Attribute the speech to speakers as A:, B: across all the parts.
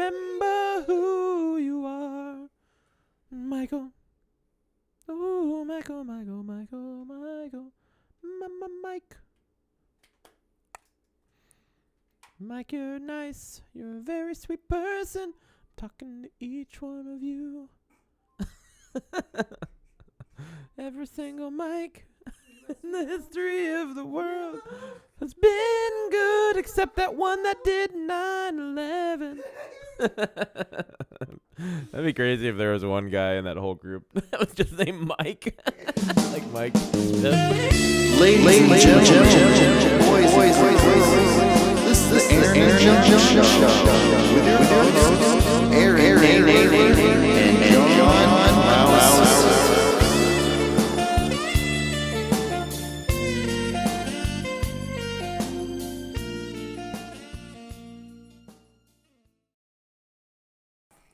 A: remember who you are, Michael. Oh, Michael, Michael, Michael, Michael, Mike. Mike, you're nice. You're a very sweet person. I'm talking to each one of you. Every single Mike in the history of the world has been good, except that one that did 9/11. That'd be crazy if there was one guy in that whole group that was just named Mike. Like Mike.
B: Ladies and gentlemen, boys, this is the Aaron Show with your hosts, Aaron and John Rouse.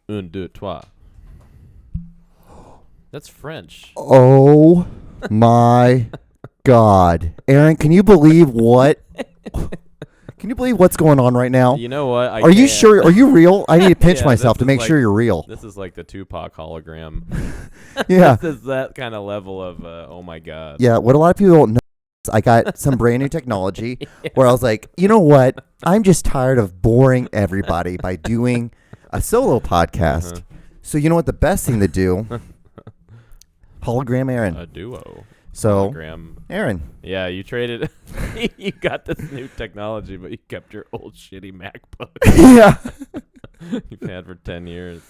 A: Un, deux, trois. That's French.
C: Oh my God, Aaron! Can you believe what? Can you believe what's going on right now?
A: You know what?
C: Are you sure? Are you real? I need to pinch
A: Yeah,
C: myself to
A: this is
C: make
A: like-
C: sure you're real.
A: This is like the Tupac hologram.
C: Yeah,
A: This is that kind of level of, oh my God.
C: yeah. What a lot of people don't know is I got some brand new technology where I was like, you know what? I'm just tired of boring everybody by doing a solo podcast.
A: Uh-huh.
C: So you know what? The best thing to do, hologram Aaron.
A: A duo.
C: So
A: Hologram.
C: Aaron,
A: Yeah, you traded. You got this new technology, but you kept your old shitty MacBook
C: yeah.
A: you've had for 10 years.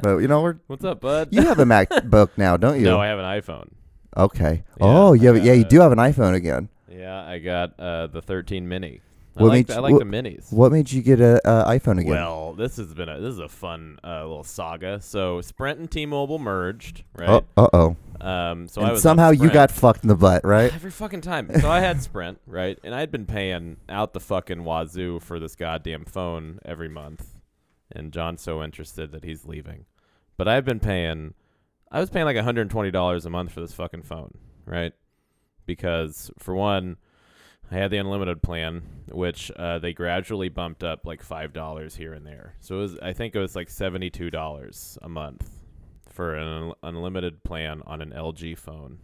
C: But you know,
A: What's up, bud?
C: you have a MacBook now, don't you?
A: No, I have an iPhone.
C: Okay.
A: Yeah,
C: Oh,
A: I got
C: you do have an iPhone again.
A: Yeah, I got the 13 mini. I
C: What
A: like
C: made
A: I
C: you-
A: like
C: what-
A: the minis.
C: What made you get a iPhone again?
A: Well, this is a fun little saga. So Sprint and T-Mobile merged, right?
C: oh.
A: So I
C: And
A: was on
C: somehow you
A: Sprint.
C: got fucked in the butt, right?
A: Every fucking time. So I had Sprint, right? And I'd been paying out the fucking wazoo for this goddamn phone every month. And John's so interested that he's leaving. But I was paying like $120 a month for this fucking phone, right? Because for one, I had the unlimited plan, which they gradually bumped up like $5 here and there. So I think it was like $72 a month for an unlimited plan on an LG phone.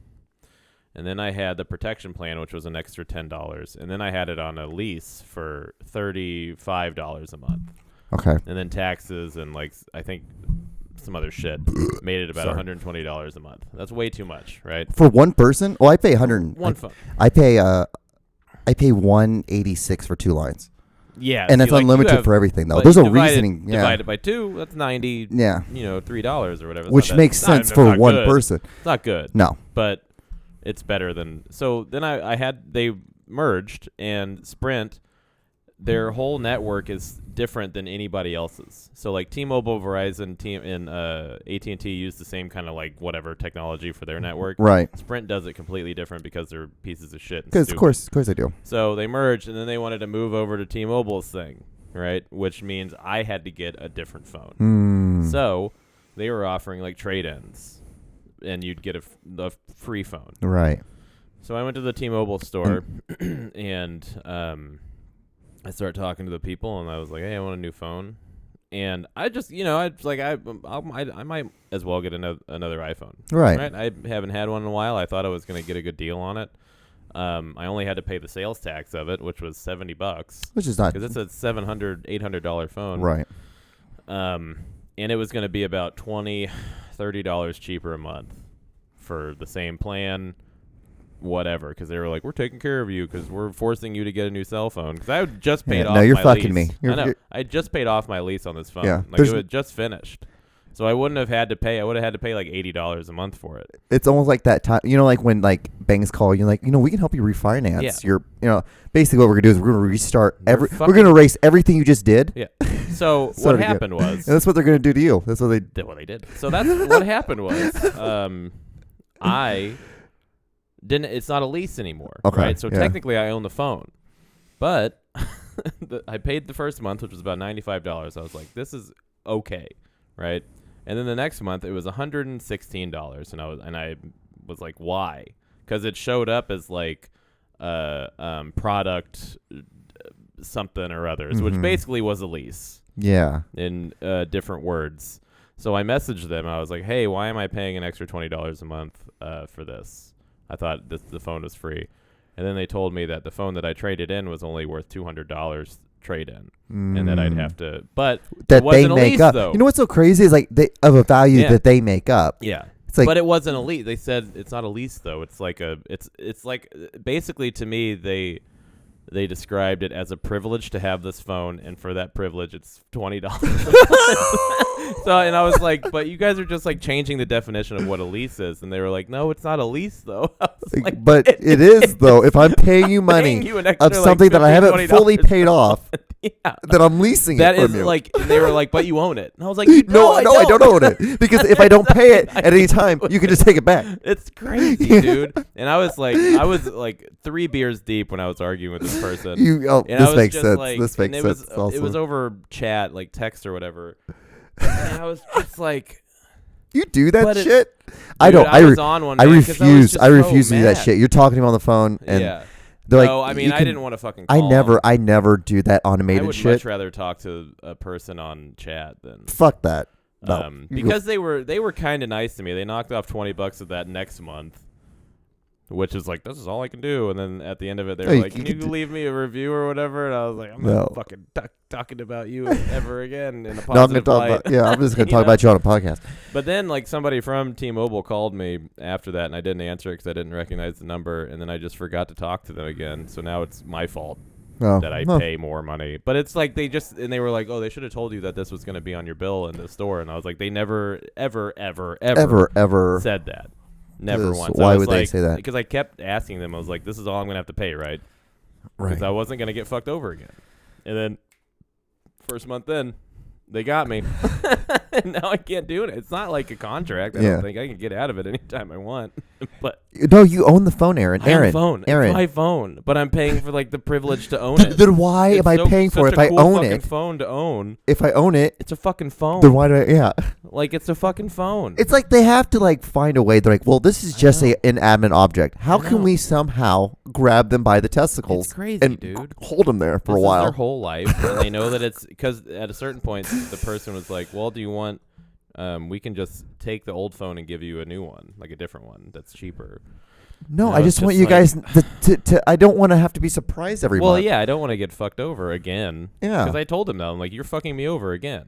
A: And then I had the protection plan, which was an extra $10. And then I had it on a lease for $35 a month.
C: Okay.
A: And then taxes and like I think some other shit made it about
C: Sorry.
A: $120 a month. That's way too much, right?
C: For one person? Well, I pay 100.
A: One phone.
C: I pay $186 for 2 lines.
A: Yeah.
C: And
A: see,
C: it's
A: like, you
C: unlimited
A: have-
C: for everything though.
A: but
C: There's a
A: divided-
C: reasoning, yeah.
A: Divided by 2, that's 90,
C: Yeah.
A: $3 or whatever. It's
C: Which
A: not
C: makes
A: that-
C: sense
A: it's
C: for
A: not
C: one
A: good.
C: person.
A: It's not good.
C: No.
A: But it's better than so then they merged, and Sprint, their whole network is different than anybody else's. So like T-Mobile, Verizon, and AT&T use the same kind of like whatever technology for their network.
C: Right.
A: Sprint does it completely different because they're pieces of shit.
C: Because of course I do.
A: So they merged, and then they wanted to move over to T-Mobile's thing, right? Which means I had to get a different phone. So they were offering like trade-ins, and you'd get a free phone.
C: Right.
A: So I went to the T-Mobile store, and I started talking to the people, and I was like, "Hey, I want a new phone." And I just, I was like, I might as well get another iPhone.
C: Right.
A: I haven't had one in a while. I thought I was going to get a good deal on it. I only had to pay the sales tax of it, which was $70,
C: Which is not
A: because it's a $700, $800 phone.
C: right.
A: And it was going to be about $20, $30 cheaper a month for the same plan, whatever, because they were like, we're taking care of you because we're forcing you to get a new cell phone. Because I had just paid off
C: no, you're
A: my
C: fucking
A: lease.
C: me. You're-
A: I know.
C: you're-
A: I just paid off my lease on this phone.
C: Yeah,
A: Like,
C: there's-
A: it had just finished. So I wouldn't have had to pay. I would have had to pay like $80 a month for it.
C: It's almost like that time, like when like banks call you, like, we can help you refinance.
A: Yeah.
C: Your, basically what we're gonna do is we're gonna restart
A: We're
C: we're gonna erase everything you just did.
A: Yeah. So
C: So
A: what
C: to get-
A: happened was,
C: And that's what they're gonna do to you. That's what they.
A: they did. So that's what happened was, I didn't. It's not a lease anymore,
C: Okay,
A: right? So
C: yeah.
A: technically, I own the phone, but I paid the first month, which was about $95. I was like, this is okay, right? And then the next month, it was $116, and I was like, why? Because it showed up as like product something or others, which
C: Mhm.
A: basically was a lease.
C: Yeah.
A: in different words. So I messaged them. I was like, hey, why am I paying an extra $20 a month for this? I thought the phone was free. And then they told me that the phone that I traded in was only worth $200 trade in, and that I'd have to. But
C: that
A: it wasn't
C: they
A: a
C: make
A: lease,
C: up.
A: though.
C: You know what's so crazy is like they of a value
A: Yeah.
C: that they make up.
A: Yeah.
C: It's like,
A: But it wasn't a lease. They said it's not a lease though. It's like it's like basically to me they described it as a privilege to have this phone, and for that privilege it's $20. So and I was like, but you guys are just like changing the definition of what a lease is, and they were like, no, it's not a lease though. I was like,
C: but it is though. If I'm paying you money
A: paying you an extra,
C: of something that I haven't fully paid off,
A: yeah.
C: then I'm leasing
A: That
C: it
A: is
C: from you.
A: like, and they were like, but you own it. And I was like, no,
C: no, I don't own it because if I don't pay it at any time, you can just take it back.
A: It's crazy, dude. And I was like 3 beers deep when I was arguing with this person. And I
C: This
A: was
C: makes
A: just
C: sense.
A: like-
C: This makes
A: and
C: sense. Also,
A: It was over chat, like text or whatever. And I was just like,
C: you do that
A: but it-
C: shit.
A: dude,
C: I don't.
A: I was on one.
C: I
A: man, 'cause
C: refuse.
A: just
C: I refuse
A: so
C: to do that
A: mad.
C: shit. You're talking to him on the phone, and
A: Yeah.
C: they're
A: No,
C: like,
A: I mean,
C: you
A: I
C: can-
A: didn't want to fucking.
C: I
A: Call
C: never.
A: him.
C: I never do that
A: I
C: automated
A: would
C: shit.
A: much rather talk to a person on chat than.
C: Fuck that. No.
A: Because they were kind of nice to me. They knocked off $20 of that next month, which is like, this is all I can do. And then at the end of it, they were
C: Hey,
A: like,
C: you
A: can you
C: could
A: leave me a review or whatever? And I was like, I'm
C: No.
A: not fucking talking about you ever again in a
C: No, I'm gonna
A: positive
C: talk
A: light.
C: about. Yeah, I'm just gonna
A: You
C: talk
A: know?
C: about you on a podcast.
A: But then, like, somebody from T-Mobile called me after that, and I didn't answer it because I didn't recognize the number, and then I just forgot to talk to them again. So now it's my fault
C: No,
A: that I
C: no.
A: pay more money. But it's like they were like, oh, they should have told you that this was going to be on your bill in the store. And I was like, they never, ever said that. Never
C: Yes,
A: once.
C: why
A: I was
C: would they
A: like-
C: say that?
A: Because I kept asking them. I was like, this is all I'm going to have to pay, right? Because I wasn't going to get fucked over again. And then first month in, they got me. And now I can't do it. It's not like a contract. I
C: Yeah.
A: don't think I can get out of it anytime I want. But
C: No, you own the phone, Aaron.
A: I own
C: Aaron.
A: the phone.
C: Aaron.
A: It's my phone. But I'm paying for like the privilege to own it.
C: Then why
A: It's
C: am I
A: so-
C: paying for it
A: such
C: if
A: a
C: I
A: cool
C: own
A: fucking
C: it?
A: phone to own.
C: If I own it,
A: It's a fucking phone.
C: then why do I? Yeah.
A: Like, it's a fucking phone.
C: It's like they have to like find a way. They're like, well, this is
A: I
C: just
A: know.
C: an admin object. How
A: I
C: can
A: know.
C: we somehow grab them by the testicles
A: It's crazy,
C: and
A: dude.
C: hold them there for
A: This
C: a
A: is
C: while?
A: their whole life, and they know that it's because at a certain point, the person was like, "Well, do you want? We can just take the old phone and give you a new one, like a different one that's cheaper."
C: No,
A: No,
C: I
A: it's
C: just want
A: just
C: you
A: like-
C: guys to. I don't want to have to be surprised every
A: Well,
C: month.
A: yeah, I don't want to get fucked over again.
C: Yeah.
A: Because I told them that I'm like, "You're fucking me over again."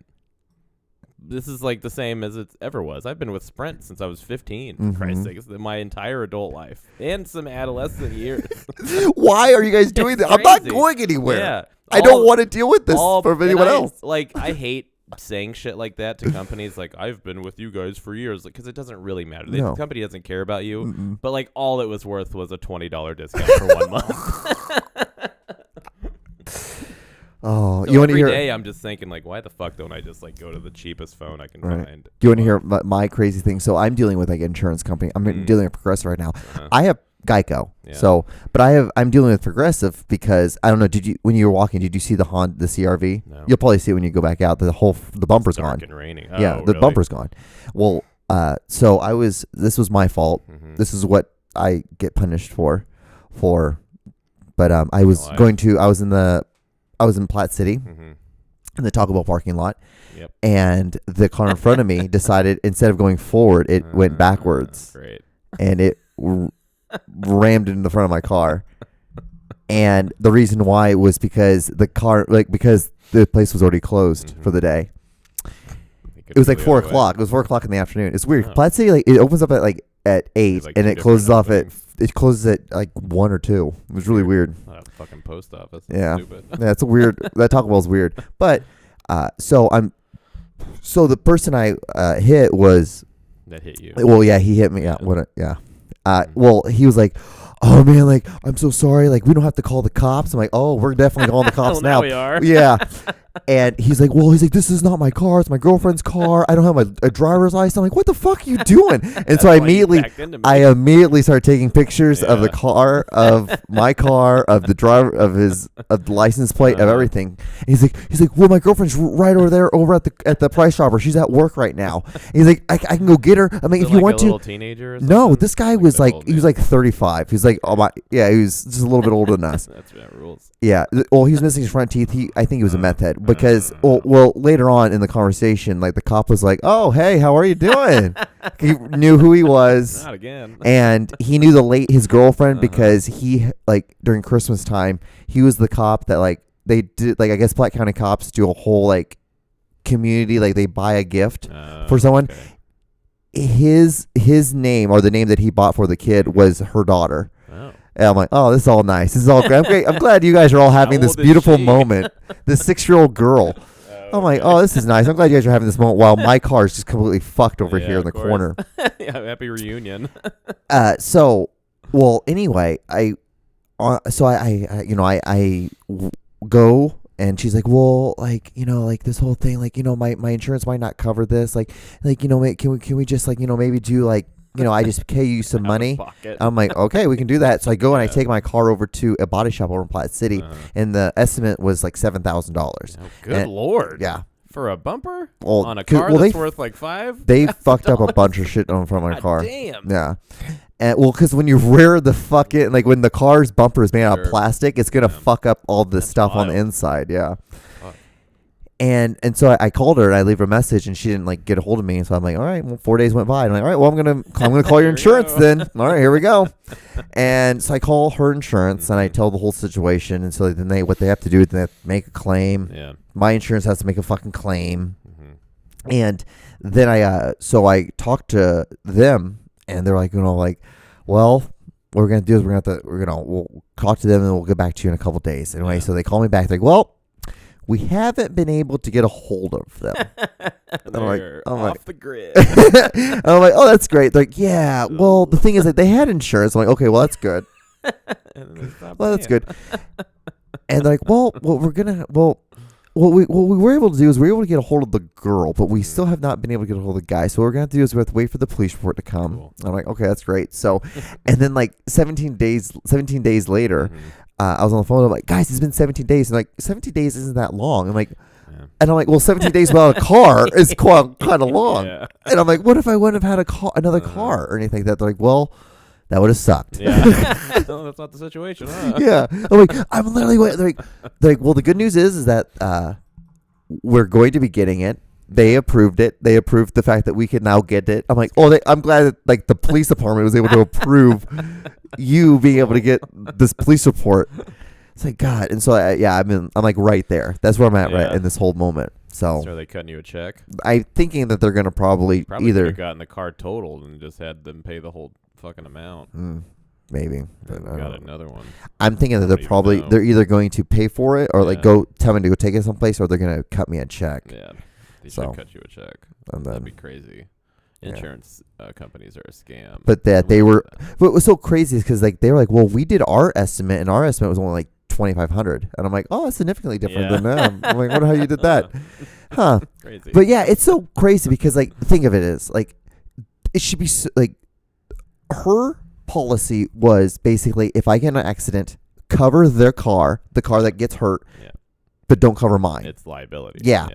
A: This is like the same as it ever was. I've been with Sprint since I was 15. For Christ's
C: Mhm.
A: sake, it's my entire adult life and some adolescent years.
C: Why are you guys doing
A: It's
C: that? I'm not
A: crazy.
C: going anywhere.
A: Yeah,
C: I don't want to deal with this from anyone else.
A: Like, I hate saying shit like that to companies. Like, I've been with you guys for years, because it doesn't really matter.
C: No.
A: The company doesn't care about you.
C: Mm-mm.
A: But like, all it was worth was a $20 discount for 1 month.
C: Oh,
A: So
C: you want to
A: every
C: hear?
A: day I'm just thinking, like, why the fuck don't I just like go to the cheapest phone I can
C: Right.
A: find?
C: Do you want to hear my crazy thing? So I'm dealing with like insurance company. I'm dealing with Progressive right now.
A: Uh-huh.
C: I have Geico.
A: Yeah.
C: So, but I'm dealing with Progressive because I don't know. Did you when you were walking? Did you see the CRV?
A: No.
C: You'll probably see it when you go back out. The bumper's
A: Dark
C: gone.
A: and rainy.
C: Yeah,
A: Oh,
C: the
A: really?
C: bumper's gone. Well, so this was my fault.
A: Mhm.
C: This is what I get punished for, but I was
A: Why?
C: I was in Platte City
A: Mhm.
C: in the Taco Bell parking lot,
A: Yep.
C: and the car in front of me decided instead of going forward, it went backwards,
A: Great.
C: and it rammed into the front of my car. And the reason why was because because the place was already closed for the day. It was like 4 o'clock. It was 4 o'clock in the afternoon. It's weird.
A: Oh.
C: Platte City, like, it opens up at 8,
A: like
C: and
A: two
C: it closes
A: different
C: off
A: openings.
C: it closes at like 1 or 2. It was really weird.
A: Fucking post office.
C: Yeah.
A: Stupid.
C: Yeah, it's a weird. That Taco Bell's weird. But so the person I hit was,
A: That hit you.
C: well, yeah, he hit me. Yeah,
A: Yeah.
C: well, he was like, oh man, like, I'm so sorry. Like, we don't have to call the cops. I'm like, oh, we're definitely calling the cops
A: Well,
C: now.
A: we are.
C: Yeah. And he's like, this is not my car. It's my girlfriend's car. I don't have a driver's license. I'm like, what the fuck are you doing? And so
A: That's why you backed into me.
C: I immediately started taking pictures of the
A: Yeah.
C: car, of my car, of the driver, of the license plate, of
A: Uh-huh.
C: everything. And he's like, well, my girlfriend's right over there, over at the Price Chopper. She's at work right now. And he's like, I can go get her. I'm like,
A: Is
C: if
A: it
C: you
A: like
C: want
A: a
C: to.
A: little teenager or
C: No,
A: something?
C: this guy
A: Like
C: was
A: an
C: like,
A: old
C: he was
A: man.
C: like 35. He's like, oh my, yeah, he was just a little bit older than us.
A: That rules.
C: Yeah. Well, he was missing his front teeth. I think he was a meth head. because well, later on in the conversation, like the cop was like, "Oh, hey, how are you doing?" He knew who he was,
A: Not again.
C: and he knew his girlfriend because he like during Christmas time he was the cop that like they did like I guess Platte County cops do a whole like community like they buy a gift for someone.
A: Okay.
C: His name or the name that he bought for the kid was her daughter.
A: Oh.
C: And I'm like, oh, this is all nice. This is all great. I'm great. I'm glad you guys are all having
A: How
C: this
A: old is
C: beautiful
A: she?
C: moment. This 6-year-old girl. I'm like, oh, this is nice. I'm glad you guys are having this moment while my car is just completely fucked over here in the
A: of course.
C: corner.
A: Yeah, happy reunion.
C: So, well, anyway, I go and she's like, well, like, you know, like this whole thing, like, you know, my insurance might not cover this. Like, you know, can we just like, you know, maybe do like, you know, I just pay you some money. I'm like, okay, we can do that. So I go and I take my car over to a body shop over in Platte City, and the estimate was like $7,000.
A: Oh, good Lord.
C: Yeah.
A: For a bumper?
C: Well,
A: on a car that's worth like $5?
C: They fucked up a bunch of shit on front of my car.
A: Damn.
C: Yeah. And well, because when you rear the fucking, like when the car's bumper is made out of
A: Sure.
C: plastic, it's going to fuck up all the stuff on the
A: wild.
C: inside. Yeah.
A: Fuck.
C: And so I called her and I leave her a message and she didn't like get a hold of me. So I'm like, all right, well, 4 days went by. I'm like, all right, well, I'm gonna call your
A: Here we
C: insurance
A: go.
C: then. All right, here we go. And so I call her insurance and I tell the whole situation. And so then what they have to do is they have to make a claim.
A: Yeah.
C: My insurance has to make a fucking claim.
A: Mm-hmm.
C: And then I talked to them and they're like, you know, like, well, what we're gonna do is we'll talk to them and we'll get back to you in a couple days. Anyway,
A: Yeah.
C: so they call me back. They're like, well, we haven't been able to get a hold of them.
A: They're
C: I'm
A: off
C: like-
A: the grid.
C: I'm like, oh, that's great. They're like, yeah. Well, the thing is that they had insurance. I'm like, okay, well, that's good.
A: And then they stop
C: Well, that's
A: paying.
C: good. And they're like, well, what we were able to do is we were able to get a hold of the girl, but we still have not been able to get a hold of the guy. So what we're gonna have to do is we have to wait for the police report to come.
A: Cool.
C: I'm like, okay, that's great. So, and then like 17 days later,
A: Mhm.
C: I was on the phone. I'm like, guys, it's been 17 days. And like 17 days isn't that long. I'm like,
A: Yeah.
C: and I'm like, well, 17 days without a car is kind of long.
A: Yeah.
C: And I'm like, what if I wouldn't have had another car or anything like that? They're like, well, that would have sucked.
A: Yeah. No, that's not the situation, huh?
C: Yeah. I'm like, I'm literally waiting. They're like, well, the good news is that we're going to be getting it. They approved it. They approved the fact that we could now get it. I'm like, oh, I'm glad that like the police department was able to approve you being able to get this police report. It's like, God. And so I'm like right there. That's where I'm at right
A: Yeah.
C: in this whole moment. So
A: So are they cutting you a check?
C: I'm thinking that they're going to probably
A: Probably
C: either
A: could have gotten the car totaled and just had them pay the whole fucking amount.
C: maybe. But
A: And
C: I
A: got
C: don't know.
A: another one.
C: I'm thinking that
A: Don't even know.
C: they're either going to pay for it or like
A: Yeah.
C: go tell me to go take it someplace or they're going to cut me a check.
A: Yeah. They
C: So,
A: should cut you a check.
C: And
A: That'd
C: then,
A: be crazy.
C: yeah.
A: Insurance companies are a scam.
C: but that
A: I
C: they
A: love
C: were,
A: that.
C: what was so crazy is because like they were like, well, we did our estimate and our estimate was only like 2,500, and I'm like, oh, that's significantly different
A: Yeah.
C: than them. I'm like, wonder how you did that, huh?
A: Crazy.
C: But yeah, it's so crazy because like think of it as like it should be like her policy was basically if I get in an accident, cover their car, the car that gets hurt,
A: Yeah.
C: but don't cover mine.
A: It's liability.
C: Yeah.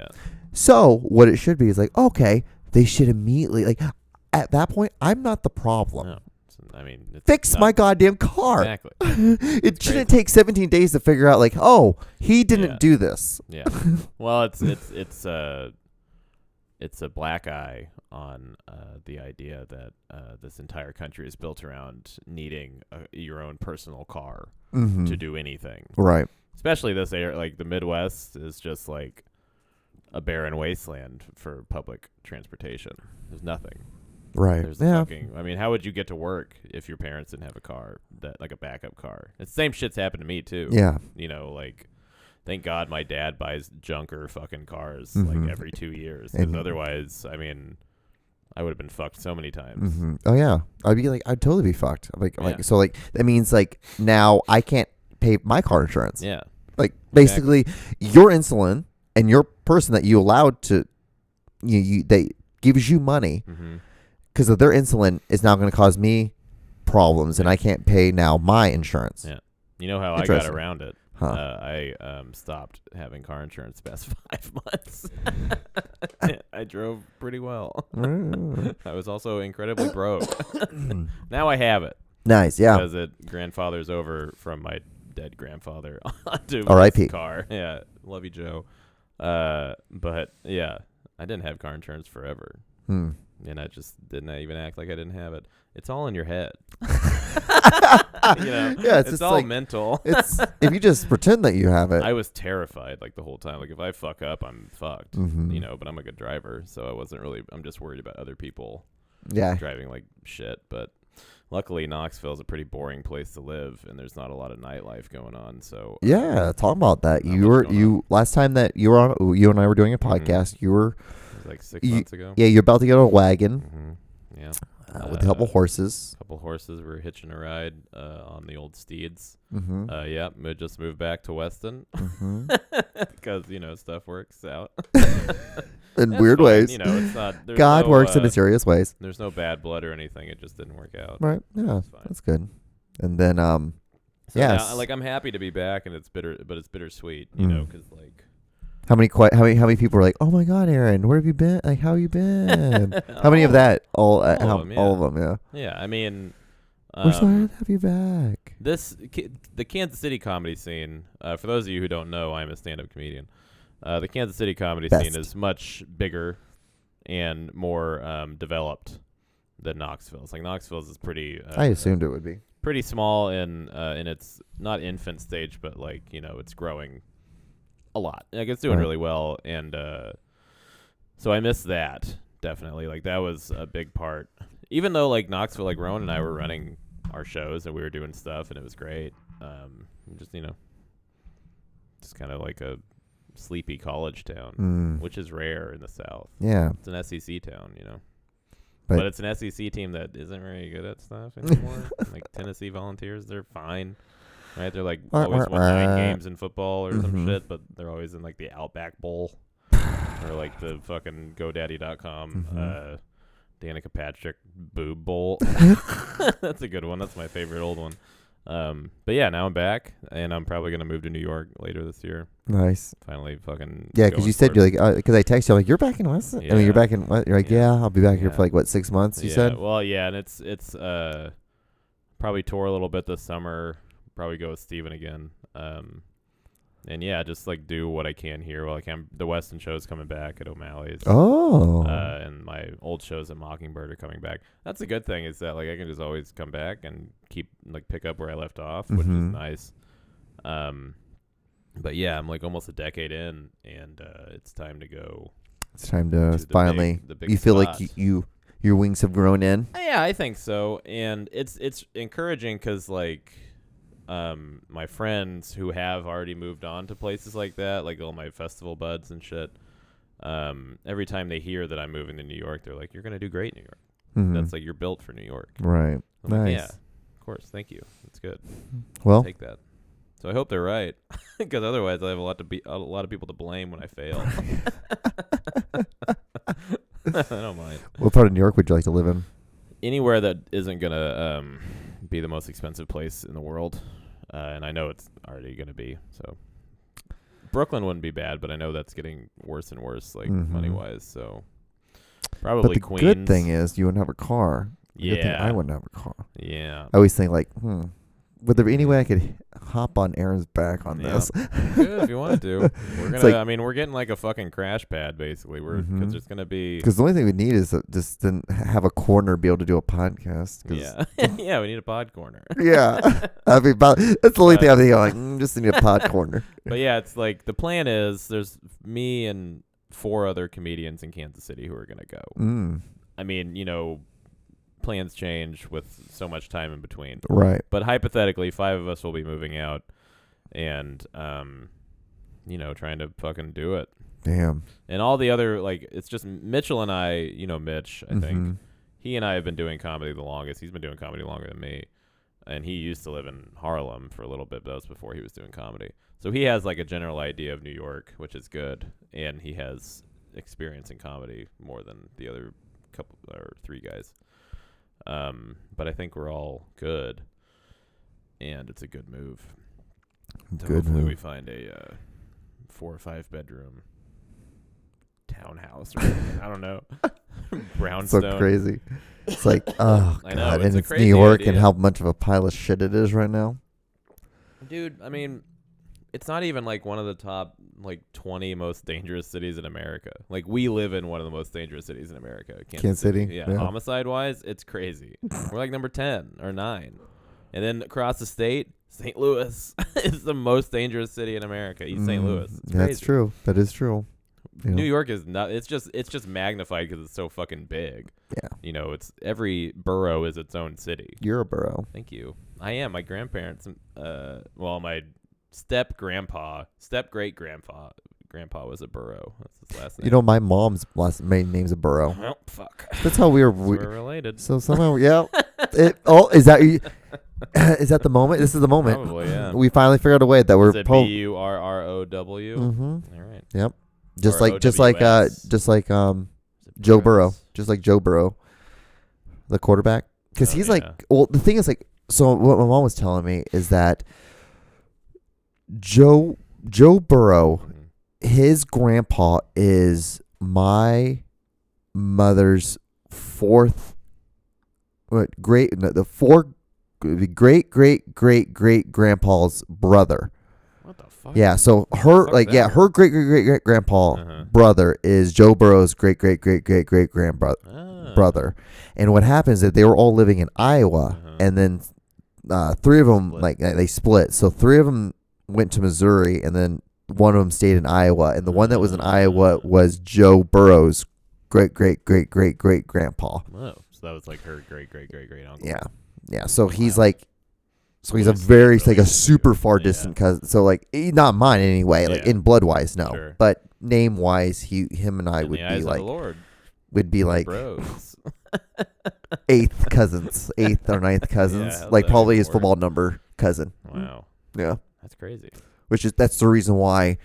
C: So what it should be is like, okay, they should immediately like at that point, I'm not the problem.
A: No. I mean, it's
C: Fix
A: not-
C: my goddamn car.
A: Exactly.
C: It shouldn't take 17 days to figure out like, oh, he didn't
A: Yeah.
C: do this.
A: Yeah. Well, it's a black eye on the idea that this entire country is built around needing your own personal car
C: Mm-hmm.
A: to do anything.
C: Right.
A: Especially this area, like the Midwest is just like a barren wasteland for public transportation. There's nothing.
C: Right.
A: There's the
C: Yeah.
A: fucking. I mean, how would you get to work if your parents didn't have a car that like a backup car? It's the same shit's happened to me too.
C: Yeah.
A: You know, like, thank God my dad buys junker fucking cars
C: Mhm.
A: like every 2 years. Because
C: And-
A: otherwise, I mean, I would have been fucked so many times.
C: Mm-hmm. Oh yeah. I'd totally be fucked.
A: Yeah.
C: Like so like that means like now I can't pay my car insurance.
A: Yeah.
C: Like basically your insulin and your person that you allowed to they gives you money
A: Mm-hmm.
C: because of their insulin is now going to cause me problems and I can't pay now my insurance.
A: Yeah. You know how I got
C: Interesting.
A: around it?
C: Huh.
A: I stopped having car insurance the past 5 months. I drove pretty well. I was also incredibly broke. Now I have it.
C: Nice. Yeah.
A: Because it grandfathers over from my dead grandfather onto
C: R.I.P..
A: his car. Yeah. Love you, Joe. But yeah, I didn't have car insurance forever. And I just didn't even act like I didn't have it. It's all in your head.
C: Yeah, it's just
A: all
C: like,
A: mental.
C: It's if you just pretend that you have it.
A: I was terrified like the whole time. Like if I fuck up, I'm fucked. But I'm a good driver, so I wasn't really. I'm just worried about other people.
C: Yeah.
A: Driving like shit. But luckily, Knoxville is a pretty boring place to live, and there's not a lot of nightlife going on. So
C: yeah, talk about that.
A: Not much going on.
C: Last time that you were on, you and I were doing a podcast. You were
A: it was like 6 months ago.
C: Yeah, you're about to get on a wagon.
A: Yeah.
C: With a couple horses.
A: Couple horses. We're hitching a ride on the old steeds.
C: Mm-hmm.
A: We just moved back to Weston because stuff works out
C: in
A: That's
C: weird
A: fine.
C: ways.
A: It's not.
C: God works in mysterious ways.
A: There's no bad blood or anything. It just didn't work out.
C: Right. Yeah,
A: It's fine.
C: that's good. And then
A: So
C: yes.
A: now, I'm happy to be back, and it's bittersweet, because like.
C: How many people are like, oh my God, Aaron, where have you been? Like, how have you been? How many of that? All of them, yeah.
A: Yeah, I mean,
C: we're so glad to have you back.
A: The Kansas City comedy scene. For those of you who don't know, I'm a stand-up comedian. The Kansas City comedy scene is much bigger and more developed than Knoxville's. Like Knoxville's is pretty.
C: I assumed it would be
A: pretty small in its not infant stage, but like it's growing a lot. Like it's doing really well, and so I miss that definitely. Like that was a big part. Even though like Knoxville, like Rowan and I were running our shows and we were doing stuff, and it was great. Just kind of like a sleepy college town, which is rare in the South.
C: Yeah,
A: it's an SEC town,
C: but
A: it's an SEC team that isn't very good at stuff anymore. Like Tennessee Volunteers, they're fine. Right, they're like always won 9 games in Football or some shit, but they're always in like the Outback Bowl or like the fucking GoDaddy.com Danica Patrick Boob Bowl. That's a good one. That's my favorite old one. But yeah, now I'm back, and I'm probably gonna move to New York later this year.
C: Nice.
A: Finally, fucking.
C: Yeah, because you said you're like, because I texted you, I'm like, you're back in Weston.
A: Yeah.
C: I mean, you're back in. You're like, yeah, I'll be back here for like what 6 months. You said.
A: Well, yeah, and it's probably tour a little bit this summer. Probably go with Steven again. And yeah, just like do what I can here while I can. The Weston show's coming back at O'Malley's.
C: Oh.
A: And my old shows at Mockingbird are coming back. That's a good thing, is that like I can just always come back and pick up where I left off, which is nice. But yeah, I'm like almost a decade in, and it's time to go.
C: It's time to finally.
A: The big
C: you feel
A: spot.
C: like your wings have grown in.
A: Yeah, I think so, and it's encouraging because like. My friends who have already moved on to places like that, like all my festival buds and shit, every time they hear that I'm moving to New York, they're like, "You're gonna do great in New York. That's like you're built for New York."
C: Right.
A: I'm
C: nice.
A: like, yeah, of course. Thank you. That's good.
C: Well,
A: I'll take that. So I hope they're right, because otherwise I have a lot of people to blame when I fail. I don't mind.
C: What part of New York would you like to live in?
A: Anywhere that isn't gonna be the most expensive place in the world, and I know it's already gonna be. So Brooklyn wouldn't be bad, but I know that's getting worse and worse, like money wise. So probably
C: but the
A: Queens.
C: good thing is you wouldn't have a car. The good thing,
A: Yeah,
C: I wouldn't have a car.
A: yeah.
C: I always think like, would there be any way I could hop on Aaron's back on this?
A: Good if you want to. We're gonna.
C: like-
A: I mean, we're getting like a fucking crash pad basically. Because there's gonna be.
C: Because the only thing we need is just then have a corner, be able to do a podcast. 'cause-
A: Yeah, yeah. We need a pod corner.
C: yeah. I mean, that's the only thing I'm thinking. Like, just need a pod corner.
A: But yeah, it's like the plan is there's me and 4 other comedians in Kansas City who are gonna go. I mean, plans change with so much time in between.
C: Right.
A: But hypothetically, 5 of us will be moving out, and trying to fucking do it.
C: Damn.
A: And all the other it's just Mitchell and I. Mitch, I think he and I have been doing comedy the longest. He's been doing comedy longer than me, and he used to live in Harlem for a little bit, but that was before he was doing comedy. So he has like a general idea of New York, which is good, and he has experience in comedy more than the other couple or 3 guys. But I think we're all good, and it's a good move. So
C: Good
A: hopefully
C: move.
A: we find a 4 or 5 bedroom townhouse or something. I don't know. Brownstone.
C: So crazy. It's like, oh
A: I know,
C: god,
A: it's
C: and
A: a
C: it's New
A: crazy
C: York,
A: idea.
C: and how much of a pile of shit it is right now.
A: Dude, I mean, it's not even like one of the top like 20 most dangerous cities in America. Like we live in one of the most dangerous cities in America,
C: Kansas City.
A: Yeah,
C: Yeah.
A: homicide wise, it's crazy. We're like number 10 or 9, and then across the state, St. Louis is the most dangerous city in America. East St. Louis. It's
C: That's
A: crazy.
C: true. That is true. You know?
A: New York is not. It's just magnified because it's so fucking big.
C: Yeah.
A: You know, it's every borough is its own city.
C: You're a borough.
A: Thank you. I am. My grandparents. My step great grandpa was a borough. That's his last name.
C: You know, my mom's main name's a borough.
A: Well, fuck.
C: That's how we're
A: related.
C: So somehow, yeah. Is that the moment? This is the moment.
A: Probably, yeah.
C: We finally figured out a way that we're
A: Is it BURROW?
C: Mm-hmm.
A: All right.
C: Yep.
A: Or
C: Just like
A: OWS.
C: Joe Burrow, the quarterback, because
A: Oh,
C: he's
A: yeah.
C: like, well, the thing is like, so what my mom was telling me is that Joe Burrow,
A: Mhm.
C: his grandpa is my mother's great great grandpa's brother.
A: What the fuck?
C: Yeah, so
A: Fuck
C: her
A: that.
C: her great grandpa
A: Uh-huh.
C: brother is Joe Burrow's great grandbrother.
A: Ah.
C: Brother, and what happens is that they were all living in Iowa,
A: Uh-huh.
C: and then 3 of them
A: Split.
C: they split. So 3 of them went to Missouri, and then one of them stayed in Iowa, and the one that was in Iowa was Joe Burrow's great grandpa.
A: Oh, so that was like her great uncle.
C: Yeah. So he's
A: Wow.
C: like. So he's a
A: Like
C: very
A: secret
C: like a
A: relationship.
C: super far
A: Yeah.
C: distant cousin. So like not mine anyway. Like
A: Yeah.
C: in blood wise, no.
A: Sure.
C: But name wise, him and I
A: In
C: would
A: the
C: be
A: eyes of
C: like
A: the Lord.
C: would be like
A: Bros.
C: 8th cousins, 8th or 9th cousins.
A: how's
C: Like
A: that
C: probably
A: even
C: his
A: work?
C: football number cousin.
A: Wow,
C: Yeah,
A: that's crazy.
C: that's the reason why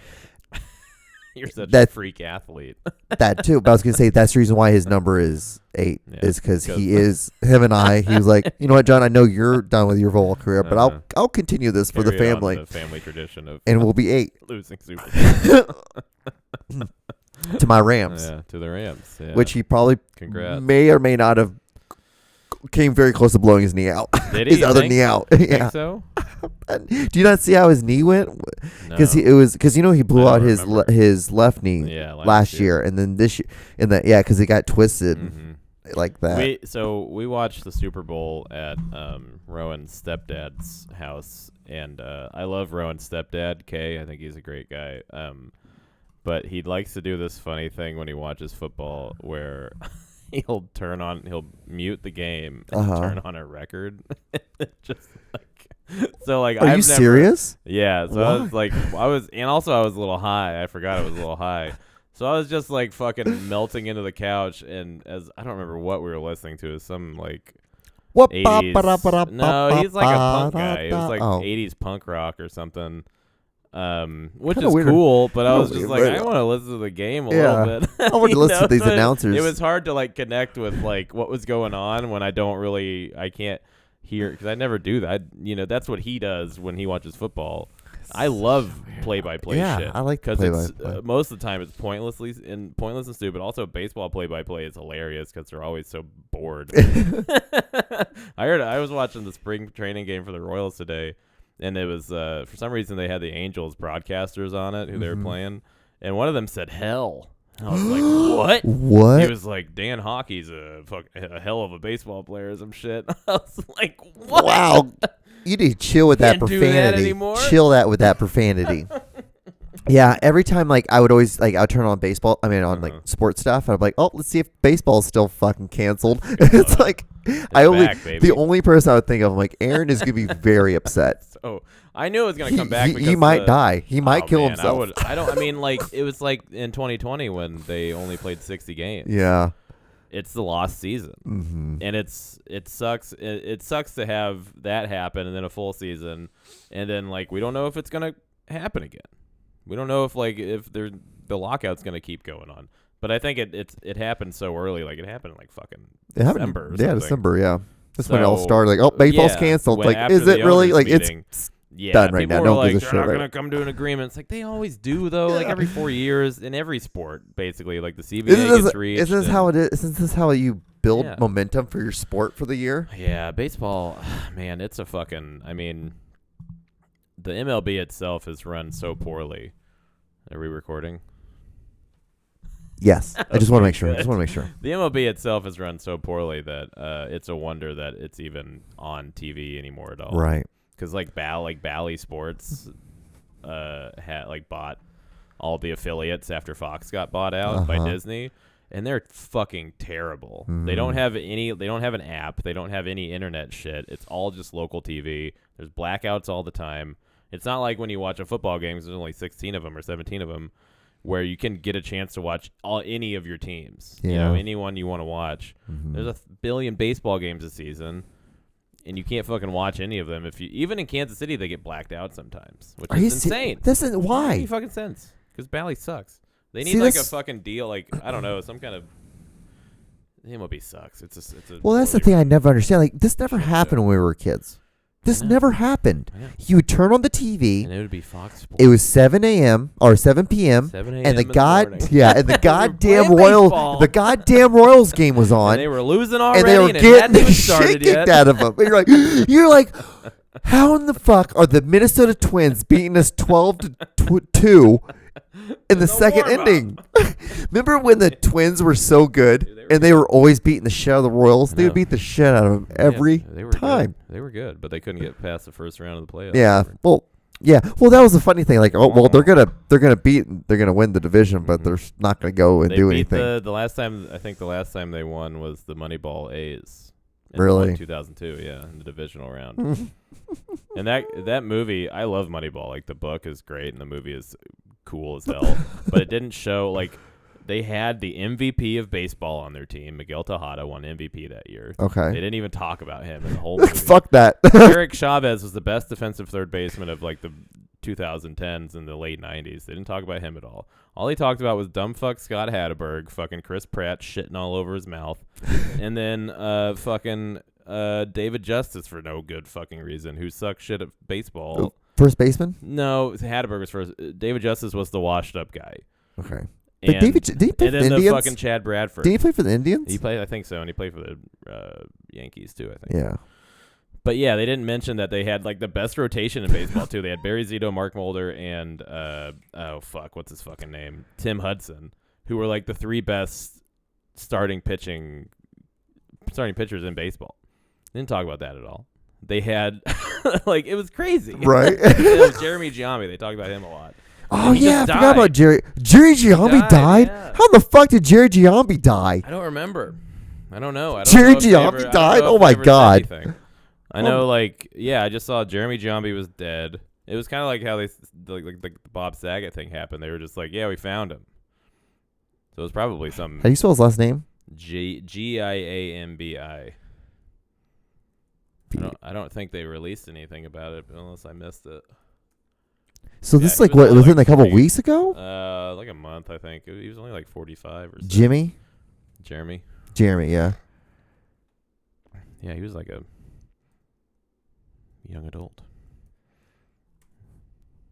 A: You're such a
C: That-
A: freak athlete.
C: that too. But I was gonna say that's the reason why his number is 8
A: Yeah,
C: is because he
A: because-
C: is him and I. He was like, you know what, John? I know you're done with your football career, but
A: Uh-huh.
C: I'll continue this for the
A: Carry on
C: family,
A: the family tradition of
C: and we'll be 8
A: losing Super Bowl.
C: to my Rams,
A: Yeah, to the Rams. Yeah.
C: which he probably
A: Congrats.
C: may or may not have came very close to blowing his knee out.
A: Did he?
C: His other
A: Think-
C: knee out.
A: Think
C: Yeah.
A: so?
C: Do you not see how his knee went? Because
A: No.
C: he blew
A: I
C: out
A: don't
C: his
A: remember.
C: his left knee
A: Yeah,
C: last year, and then this year, because it got twisted
A: Mhm.
C: like that.
A: We watched the Super Bowl at Rowan's stepdad's house, and I love Rowan's stepdad, Kay. I think he's a great guy. But he likes to do this funny thing when he watches football, where he'll mute the game and
C: Uh-huh.
A: turn on a record. Just like so, like
C: Are you serious?
A: Yeah. So I was
C: Why?
A: like, I was a little high. I forgot I was a little high. So I was just like fucking melting into the couch, and I don't remember what we were listening to, is some like 80s. No, he's like a punk guy. It was like
C: Oh.
A: 80s punk rock or something. Which
C: Kinda
A: is
C: weird.
A: cool, but I
C: Kinda
A: was just
C: weird,
A: like,
C: but-
A: I want to listen to the game a
C: Yeah.
A: little bit.
C: I want to
A: You
C: listen to
A: know?
C: these
A: So
C: announcers.
A: It was hard to like connect with like what was going on when I can't hear, because I never do that. That's what he does when he watches football. I love play-by-play
C: Yeah,
A: shit.
C: I like
A: because it's
C: play-by-play.
A: most of the time it's pointless and stupid. Also, baseball play-by-play is hilarious because they're always so bored. I was watching the spring training game for the Royals today, and it was for some reason they had the Angels broadcasters on it who they were
C: Mhm.
A: playing, and one of them said hell. And I was like, what?
C: What?
A: He was like, Dan Hockey's a hell of a baseball player or some shit. I was like, what?
C: Wow. You need to chill with that
A: Can't do that
C: profanity.
A: anymore?
C: Chill that with that profanity. Yeah, every time like I would always like I would turn on baseball. I mean on like
A: Uh-huh.
C: sports stuff. And I'm like, oh, let's see if baseball's still fucking canceled. It's like
A: back,
C: the only person I would think of. I'm like, Aaron is gonna be very upset.
A: So I knew it was gonna come back.
C: He
A: because
C: might die. He might
A: Oh,
C: kill
A: man,
C: himself.
A: I mean, like it was like in 2020 when they only played 60 games.
C: Yeah.
A: It's the lost season,
C: Mm-hmm.
A: and it sucks. It sucks to have that happen, and then a full season, and then like we don't know if it's gonna happen again. We don't know if the lockout's gonna keep going on. But I think it happened so early. Like it happened in like fucking
C: It happened.
A: December. Or
C: Yeah,
A: something.
C: December. Yeah. That's when it all
A: So,
C: started. Like, oh, baseball's
A: yeah,
C: canceled.
A: when
C: Like,
A: after
C: is it
A: the
C: really?
A: owners'
C: Like,
A: meeting,
C: it's
A: yeah,
C: done right
A: people
C: now.
A: were
C: No one
A: like,
C: gives a
A: they're
C: shit,
A: not
C: right?
A: gonna come to an agreement. It's like they always do though. Like
C: Yeah.
A: every 4 years in every sport, basically. Like the CBA
C: Isn't
A: gets reached.
C: this
A: and-
C: how it is? Isn't this how you build
A: Yeah.
C: momentum for your sport for the year?
A: Yeah, baseball, man, it's a fucking. I mean, the MLB itself is run so poorly. Are we recording?
C: Yes. I just want to make sure.
A: good.
C: I just want to make sure.
A: The MLB itself is run so poorly that it's a wonder that it's even on TV anymore at all.
C: Right.
A: Because Bally Sports bought all the affiliates after Fox got bought out by Disney, and they're fucking terrible. They don't have an app. They don't have any internet shit. It's all just local TV. There's blackouts all the time. It's not like when you watch a football game, 'cause there's only 16 of them or 17 of them, where you can get a chance to watch any of your teams.
C: Yeah.
A: You know, anyone you want to watch. There's a billion baseball games a season, and you can't fucking watch any of them. Even in Kansas City, they get blacked out sometimes, which is insane.
C: This isn't
A: Doesn't make
C: why.
A: any fucking sense. Because Bally sucks. They need
C: See,
A: like a
C: that's-
A: fucking deal, like I don't know, some kind of. The MLB sucks. It's a.
C: Well, that's the thing I never understand. Like, this never happened when we were kids. This
A: know.
C: never happened.
A: I know.
C: You would turn on the TV.
A: And it would be Fox Sports.
C: It was 7 a.m. or 7 p.m.
A: 7 a.m.
C: and the
A: in the morning.
C: and the goddamn
A: playing
C: Royals,
A: baseball.
C: the goddamn Royals game was on,
A: And they were losing already,
C: and they were
A: it
C: getting
A: hadn't
C: the
A: even
C: shit
A: started
C: kicked
A: yet.
C: out of them. You're like, how in the fuck are the Minnesota Twins beating us 12-2 in the second
A: warm-up.
C: inning? Remember when the Twins were so good and they were always beating the shit out of the Royals? They would beat the shit out of them every
A: they were
C: time.
A: Good. They were good, but they couldn't get past the first round of the playoffs.
C: Yeah. Well, that was the funny thing. Like, they're gonna win the division, but they're not gonna go and
A: They
C: do
A: beat
C: anything.
A: the last time. I think the last time they won was the Moneyball A's. In
C: Really?
A: 2002, yeah, in the divisional round. And that movie, I love Moneyball. Like, the book is great and the movie is cool as hell. But it didn't show, like, they had the MVP of baseball on their team. Miguel Tejada won MVP that year. They
C: Okay.
A: didn't even talk about him in the whole movie.
C: Fuck that.
A: Eric Chavez was the best defensive third baseman of, like, the 2010s and the late 90s. They didn't talk about him at all. All he talked about was dumb fuck Scott Hatteberg, fucking Chris Pratt shitting all over his mouth, and then David Justice for no good fucking reason, who sucks shit at baseball.
C: First baseman.
A: No, Hatteberg was first. David Justice was the washed up guy.
C: Okay.
A: And,
C: But did he play
A: and
C: for
A: then
C: the
A: the
C: Indians?
A: fucking Chad Bradford.
C: Did he play for the Indians?
A: He played, I think so, and he played for the Yankees too, I think.
C: Yeah.
A: But yeah, they didn't mention that they had like the best rotation in baseball too. They had Barry Zito, Mark Mulder, and what's his fucking name? Tim Hudson, who were like the three best starting pitchers in baseball. They didn't talk about that at all. They had like it was crazy.
C: Right.
A: It was Jeremy Giambi. They talked about him a lot.
C: Oh
A: He
C: yeah, I
A: just
C: forgot about
A: died.
C: Jerry. Jerry Giambi died.
A: yeah.
C: How the fuck did Jerry Giambi die?
A: I don't remember. I don't know.
C: Jerry
A: know if they
C: Giambi
A: ever- I don't
C: died?
A: know
C: Oh
A: if
C: my
A: they ever said
C: God.
A: anything. I know, I just saw Jeremy Giambi was dead. It was kind of like how the Bob Saget thing happened. They were just like, yeah, we found him. So it was probably some
C: How do you spell his last name?
A: Giambi. I don't think they released anything about it unless I missed it.
C: So
A: Yeah,
C: this is
A: he
C: like
A: was
C: what
A: only,
C: within
A: like,
C: a couple
A: 40.
C: weeks ago?
A: Like a month, I think. He was only like 45 or so.
C: Jeremy, yeah.
A: Yeah, he was like a young adult.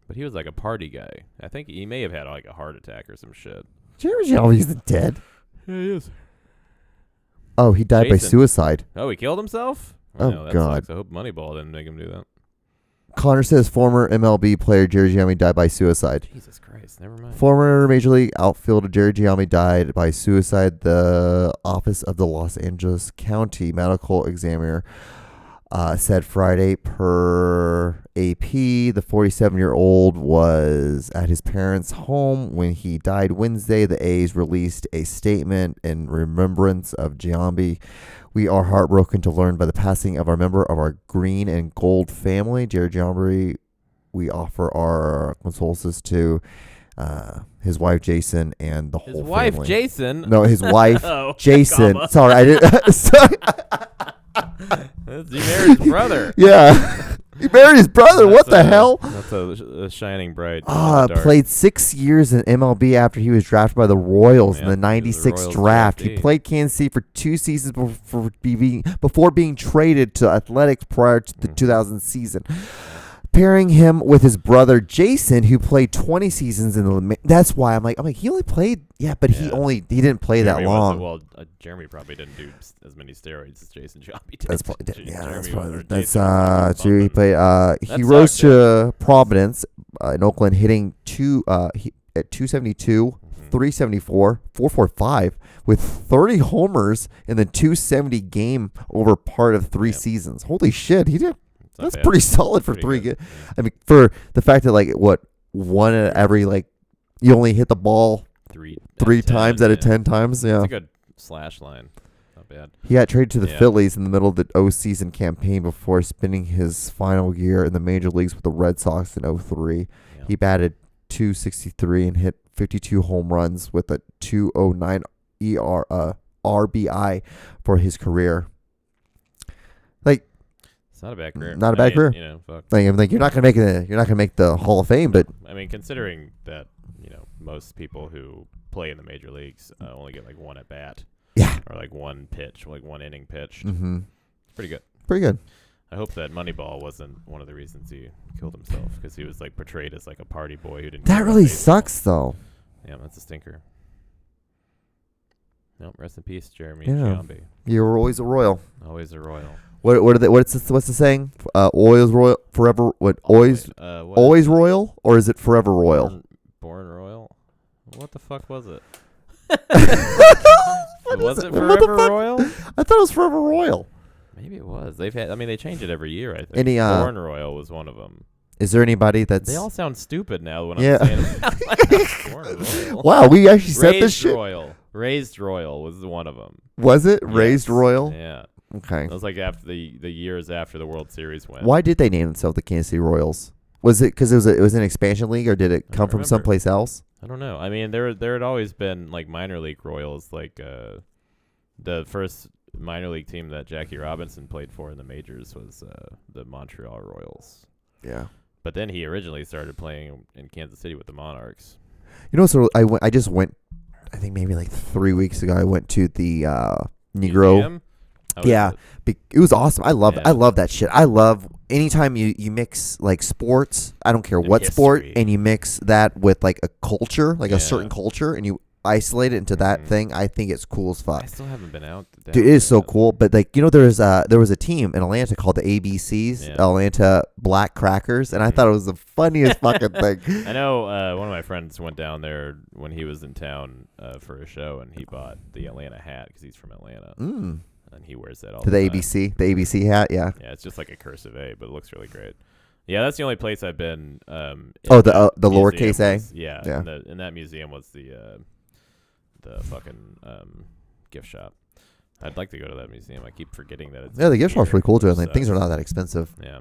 A: But he was like a party guy. I think he may have had like a heart attack or some shit.
C: Jerry Giambi's dead.
A: Yeah, he is.
C: Oh, he died by
A: Jason.
C: suicide.
A: Oh, he killed himself?
C: Oh,
A: No, that
C: God.
A: sucks. I hope Moneyball didn't make him do that.
C: Connor says former MLB player Jerry Giambi died by suicide.
A: Jesus Christ, never mind.
C: Former Major League outfielder Jerry Giambi died by suicide. The Office of the Los Angeles County Medical Examiner said Friday per AP. The 47-year-old was at his parents' home when he died Wednesday. The A's released a statement in remembrance of Giambi. We are heartbroken to learn by the passing of our member of our green and gold family, Jerry Giambi. We offer our condolences to his wife Jason and the
A: His
C: whole
A: wife,
C: family.
A: Jason.
C: No, his wife
A: Oh,
C: Jason.
A: comma.
C: Sorry, I didn't. Sorry.
A: He married his brother.
C: Yeah, he married his brother. What the hell?
A: That's a shining bright. dark.
C: Played 6 years in MLB after he was drafted by the Royals in
A: Yeah,
C: the
A: he was the
C: '96
A: Royals
C: draft. He
A: draftee.
C: played Kansas City for 2 seasons before being traded to Athletics prior to the 2000 season. comparing him with his brother Jason, who played 20 seasons in the. That's why I'm like he only played, but he didn't play
A: Jeremy
C: that long.
A: Jeremy probably didn't do as many steroids as Jason Schaub did.
C: That's probably,
A: Jeremy
C: that's
A: Jason
C: true. He played. He rose to prominence in Oakland, hitting at 272, 374, 445 with 30 homers in the 270 game over part of 3 seasons. Holy shit, he did. That's pretty solid for pretty good. I mean, for the fact that one at every you only hit the ball three times out of 10 times. Yeah,
A: it's a good slash line. Not bad.
C: He got traded to the Phillies in the middle of the O-season campaign before spending his final year in the major leagues with the Red Sox in 2003. Yeah. He batted .263 and hit 52 home runs with a .209 RBI for his career.
A: It's not a bad career.
C: Not a bad career.
A: Fuck.
C: You're not gonna make the Hall of Fame, but
A: I mean, considering that most people who play in the major leagues only get one at bat.
C: Yeah.
A: Or one pitch, one inning pitched.
C: Mm-hmm.
A: Pretty good.
C: Pretty good.
A: I hope that Moneyball wasn't one of the reasons he killed himself, because he was portrayed as a party boy who didn't.
C: That really sucks, though.
A: Yeah, that's a stinker. No, rest in peace, Jeremy
C: Giambi. You were always a royal.
A: Always a royal.
C: What's the saying? Always royal, forever. Always royal, or is it forever royal?
A: Born royal. What the fuck was it?
C: Was
A: it Forever Royal?
C: I thought it was Forever Royal.
A: Maybe it was. They change it every year, I think. Born Royal was one of them.
C: Is there anybody that's...
A: They all sound stupid now when I'm saying it. Born Royal.
C: Wow, we actually said this shit.
A: Raised Royal was one of them.
C: Was it? Yes. Raised Royal?
A: Yeah.
C: Okay.
A: It was after the years after the World Series went.
C: Why did they name themselves the Kansas City Royals? Was it because it was an expansion league, or did it come from someplace else?
A: I don't know. I mean, there had always been minor league Royals, the first minor league team that Jackie Robinson played for in the majors was the Montreal Royals.
C: Yeah.
A: But then he originally started playing in Kansas City with the Monarchs.
C: So I just went, I think maybe 3 weeks ago. I went to the Negro.
A: Museum?
C: Yeah, it was awesome. I love that shit. I love anytime you mix sports. I don't care what sport, and you mix that with a culture, a certain culture, and you isolate it into that thing. I think it's cool as fuck.
A: I still haven't been out.
C: Dude, it is so cool. But there was a team in Atlanta called the ABCs, Atlanta Black Crackers, and I thought it was the funniest fucking thing.
A: I know one of my friends went down there when he was in town for a show, and he bought the Atlanta hat because he's from Atlanta. And he wears that all the time. The ABC hat, yeah. Yeah, it's just a cursive A, but it looks really great. Yeah, that's the only place I've been.
C: The lowercase A.
A: Yeah. And that museum was the fucking gift shop. I'd like to go to that museum. I keep forgetting that it's.
C: Yeah, the gift shop's pretty cool too. Things are not that expensive.
A: Yeah.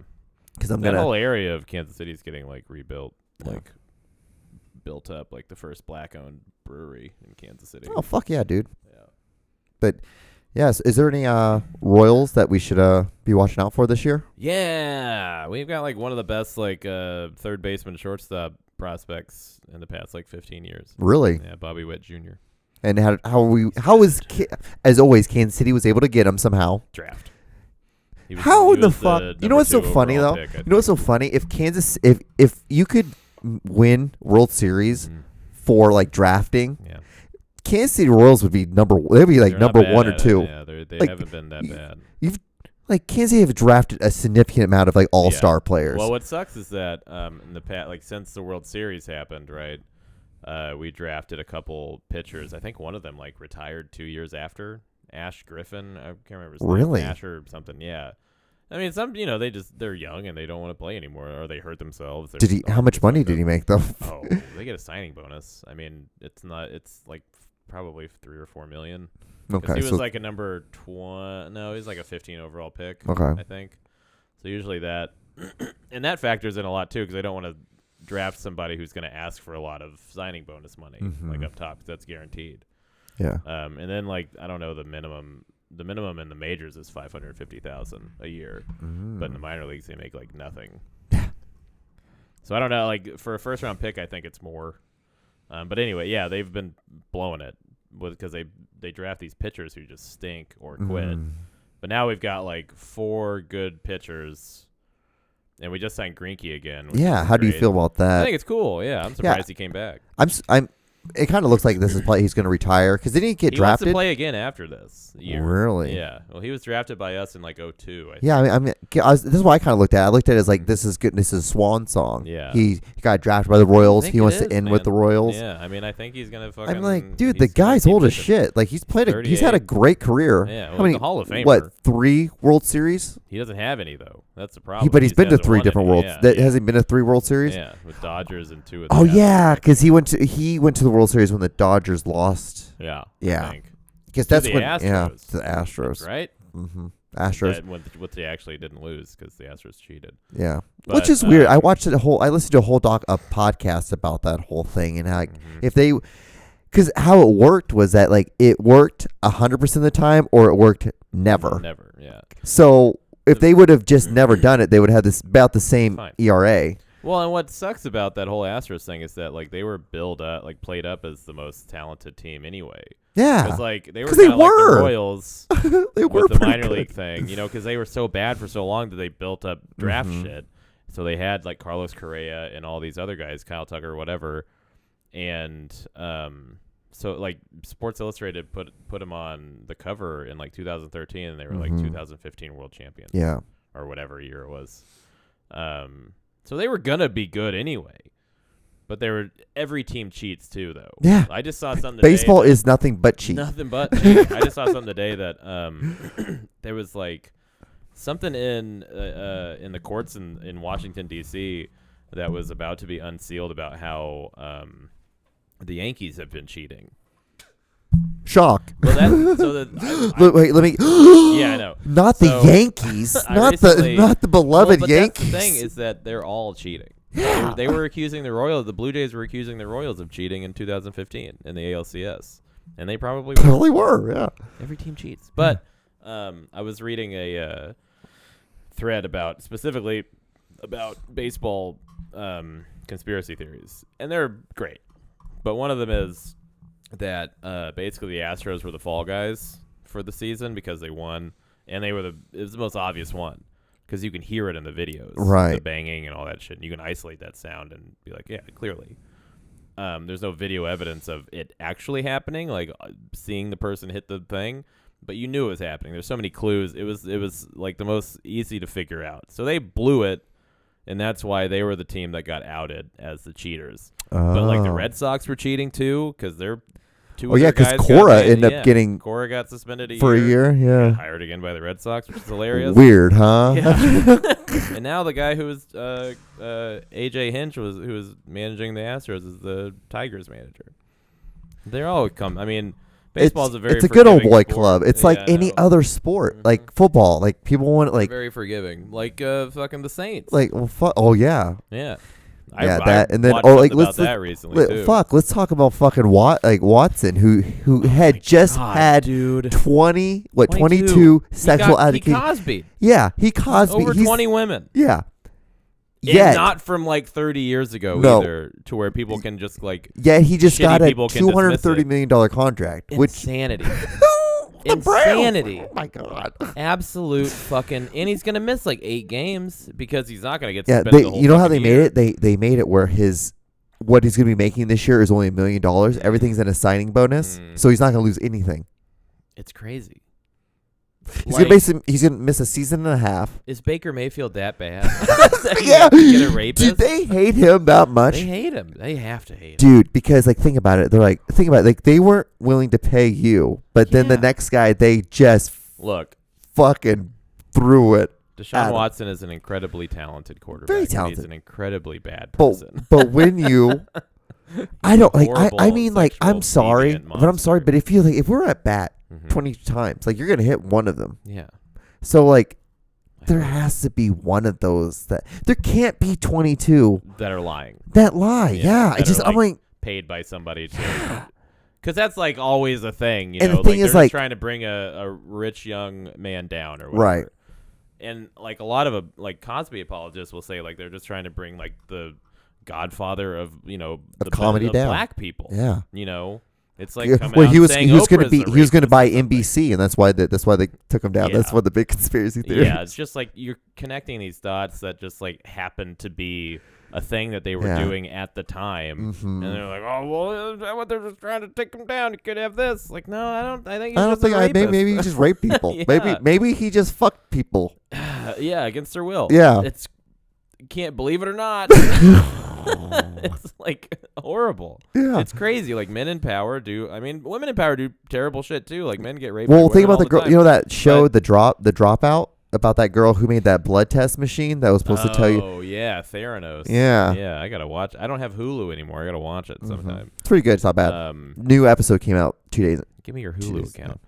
C: Because
A: that whole area of Kansas City is getting rebuilt, built up, the first black-owned brewery in Kansas City.
C: Oh fuck yeah, dude.
A: Yeah.
C: But. Yes. Is there any Royals that we should be watching out for this year?
A: Yeah, we've got one of the best third baseman, shortstop prospects in the past 15 years.
C: Really?
A: Yeah, Bobby Witt Jr.
C: And how is as always Kansas City was able to get him somehow?
A: Draft.
C: How in the fuck? You know what's so funny though? You know what's so funny? If Kansas, if you could win World Series for drafting.
A: Yeah.
C: Kansas City Royals would be number 1 or 2.
A: Yeah, they haven't been that bad.
C: Kansas City have drafted a significant amount of all-star players.
A: Well, what sucks is that in the past, since the World Series happened, right? We drafted a couple pitchers. I think one of them retired 2 years after. Ash Griffin, I can't remember his name.
C: Really?
A: Ash or something. Yeah. I mean, some they're young and they don't want to play anymore, or they hurt themselves.
C: How much money did he make though?
A: Oh, they get a signing bonus. I mean, it's probably $3 or $4 million.
C: Okay,
A: he was a number 20. No, he's a 15 overall pick.
C: Okay,
A: I think. So usually that, and that factors in a lot too, because they don't want to draft somebody who's going to ask for a lot of signing bonus money up top, because that's guaranteed.
C: Yeah.
A: And then I don't know, the minimum in the majors is $550,000 a year, but in the minor leagues they make nothing. So I don't know. For a first round pick, I think it's more. But anyway, yeah, they've been blowing it because they draft these pitchers who just stink or quit. But now we've got 4 good pitchers And we just signed Greinke again. Which
C: Yeah,
A: is
C: how do you
A: great.
C: feel about
A: I
C: that?
A: think it's cool. Yeah, I'm surprised he came back.
C: I'm. It kind of looks like this is probably he's going to retire because didn't he get
A: He wants to
C: drafted?
A: play again after this year.
C: Really?
A: Yeah. Well, he was drafted by us in like 02. I think.
C: Yeah, this is what I kind of looked at. I looked at it as like this is good. This is a swan song.
A: Yeah.
C: He got drafted by the Royals.
A: I think
C: He
A: it
C: wants to
A: is,
C: end with
A: man.
C: the Royals.
A: Yeah, I mean, I think he's gonna fucking.
C: I'm like, dude, the
A: he's gonna
C: guy's
A: keep
C: old as
A: pushing.
C: shit. Like he's played. He's had a
A: 38.
C: great career.
A: Yeah, well,
C: How many?
A: he's a Hall of Famer.
C: What 3 World Series?
A: He doesn't have any though. That's the problem.
C: But he's been to
A: hasn't
C: 3
A: won
C: different
A: any.
C: worlds.
A: Yeah,
C: That
A: yeah.
C: hasn't been to 3 World Series.
A: Yeah, with Dodgers and 2 of the
C: Oh
A: Astros.
C: yeah, because he went to the World Series when the Dodgers lost.
A: Yeah.
C: Yeah.
A: I think.
C: Because
A: To
C: that's
A: the
C: when
A: Astros.
C: to the Astros.
A: Right.
C: Mm-hmm. Astros.
A: That, what they actually didn't lose because the Astros cheated.
C: Yeah,
A: But,
C: which is weird. I watched I listened to a whole podcast about that whole thing and how if they, because how it worked was that like it worked 100% of the time or it worked never.
A: Never. Yeah.
C: So if they would have just never done it, they would have this about the same
A: Fine.
C: ERA.
A: Well, and what sucks about that whole Astros thing is that like they were played up as the most talented team anyway.
C: Yeah,
A: Because like they were
C: 'Cause they
A: kind of like
C: were.
A: the Royals
C: they were
A: with the
C: pretty
A: minor
C: good.
A: league thing, because they were so bad for so long that they built up draft
C: Mhm.
A: shit. So they had like Carlos Correa and all these other guys, Kyle Tucker, whatever, and so like Sports Illustrated put him on the cover in like 2013, and they were like
C: Mhm.
A: 2015 world champions,
C: Yeah,
A: or whatever year it was. So they were gonna be good anyway. But every team cheats too, though.
C: Yeah.
A: I just saw something today.
C: baseball
A: that-
C: is nothing but cheat.
A: Nothing but cheating. I just saw something today that there was like something in the courts in Washington D.C. that was about to be unsealed about how the Yankees have been cheating.
C: Shock.
A: Well,
C: Look, wait, let me.
A: yeah, I know.
C: Not
A: So,
C: the Yankees.
A: I
C: not
A: recently-
C: the beloved
A: but
C: Yankees.
A: That's the thing is that they're all cheating.
C: Yeah.
A: They were accusing the Royals. The Blue Jays were accusing the Royals of cheating in 2015 in the ALCS, and they probably were.
C: Totally were. Yeah.
A: Every team cheats. But I was reading a thread specifically about baseball conspiracy theories, and they're great. But one of them is that basically the Astros were the fall guys for the season because they won, and it was the most obvious one because you can hear it in the videos,
C: Right.
A: the banging and all that shit. And you can isolate that sound and be like, yeah, clearly. There's no video evidence of it actually happening, like seeing the person hit the thing, but you knew it was happening. There's so many clues. It was like the most easy to figure out. So they blew it, and that's why they were the team that got outed as the cheaters. But like the Red Sox were cheating too because they're two.
C: Oh yeah,
A: because
C: because Cora ended up getting
A: Cora got suspended
C: for a year. Yeah.
A: hired again by the Red Sox, which is hilarious.
C: Weird, huh?
A: Yeah. And now the guy who was AJ Hinch who was managing the Astros is the Tigers manager. They're all I mean, baseball's a very
C: it's a good old
A: forgiving
C: boy
A: sport.
C: club. It's
A: Yeah,
C: like
A: I
C: any
A: know.
C: other sport, like football. Like people want like
A: very forgiving, like fucking the Saints.
C: well, oh yeah.
A: Yeah.
C: Yeah, that and then
A: watched
C: like
A: something about that recently too.
C: let's talk about fucking Watson who had just
A: God,
C: had
A: dude
C: 22 sexual
A: He
C: education.
A: Cosby
C: Yeah, he Cosby.
A: over
C: He's,
A: 20 women.
C: Yeah.
A: And
C: Yet,
A: not from like 30 years ago
C: No.
A: either, to where people can just like
C: yet he just
A: shitty
C: got a
A: people can dismiss
C: $230
A: it.
C: million contract, which
A: insanity.
C: The Browns.
A: Insanity.
C: Oh my god.
A: Absolute fucking, and he's gonna miss like 8 games because he's not gonna get
C: Yeah,
A: suspended. the whole
C: you know how they
A: fucking
C: made
A: year.
C: it? They made it where what he's going to be making this year is only $1 million. Everything's in a signing bonus, so he's not going to lose anything.
A: It's crazy.
C: He's going to miss a season and a half.
A: Is Baker Mayfield that bad?
C: Yeah.
A: Get a rapist?
C: Dude, they hate him that much.
A: They hate him. They have to hate him.
C: Dude, because like think about it. Like they weren't willing to pay you, but then the
A: Yeah.
C: next guy they just
A: Look,
C: fucking threw it.
A: Deshaun
C: Adam.
A: Watson is an incredibly talented quarterback.
C: Very
A: and
C: talented.
A: He's an incredibly bad person.
C: But when you I don't like I
A: Horrible
C: mean like I'm
A: sexual
C: sorry,
A: deviant
C: but I'm sorry,
A: monster.
C: but if we're at bat
A: Mhm.
C: 20 times, like you're going to hit one of them.
A: Yeah.
C: So like there has to be one of those that there can't be 22
A: That are lying.
C: that lie. Yeah, I
A: that
C: just
A: are,
C: I'm like
A: paid by somebody to. Because that's like always a thing, you
C: And
A: know.
C: the thing
A: like
C: is,
A: they're
C: like-
A: just trying to bring a rich young man down or whatever.
C: Right.
A: And like a lot of like Cosby apologists will say like they're just trying to bring like the Godfather of the
C: comedy
A: of
C: down.
A: black people.
C: yeah.
A: You know, It's like coming
C: well,
A: out
C: he was
A: saying
C: he was going to
A: Oprah's
C: be
A: a
C: he was going to
A: racist
C: buy
A: or something.
C: NBC, and that's why they took him down. That's
A: Yeah.
C: one of the big conspiracy theories.
A: Yeah, it's just like you're connecting these dots that just like happen to be a thing that they were
C: Yeah.
A: doing at the time,
C: Mhm.
A: and they're like, "Oh, well, is that what they're just trying to take him down? You could have this." Like, no, I don't. I think he's
C: I don't
A: just
C: think
A: a rapist.
C: maybe he just raped people.
A: Yeah.
C: Maybe he just fucked people.
A: Yeah, against their will.
C: Yeah.
A: It's can't believe it or not. It's like horrible.
C: Yeah.
A: It's crazy. Like men in power do. I mean, women in power do terrible shit too. Like men get raped.
C: Well,
A: by
C: think
A: women
C: about the
A: all
C: girl.
A: time.
C: You know that show,
A: But-
C: the Dropout, about that girl who made that blood test machine that was supposed to tell you.
A: Oh yeah, Theranos.
C: Yeah.
A: Yeah, I gotta watch. I don't have Hulu anymore. I gotta watch it sometime.
C: It's pretty good. It's not bad. New episode came out 2 days.
A: Give me your Hulu
C: Jeez,
A: account.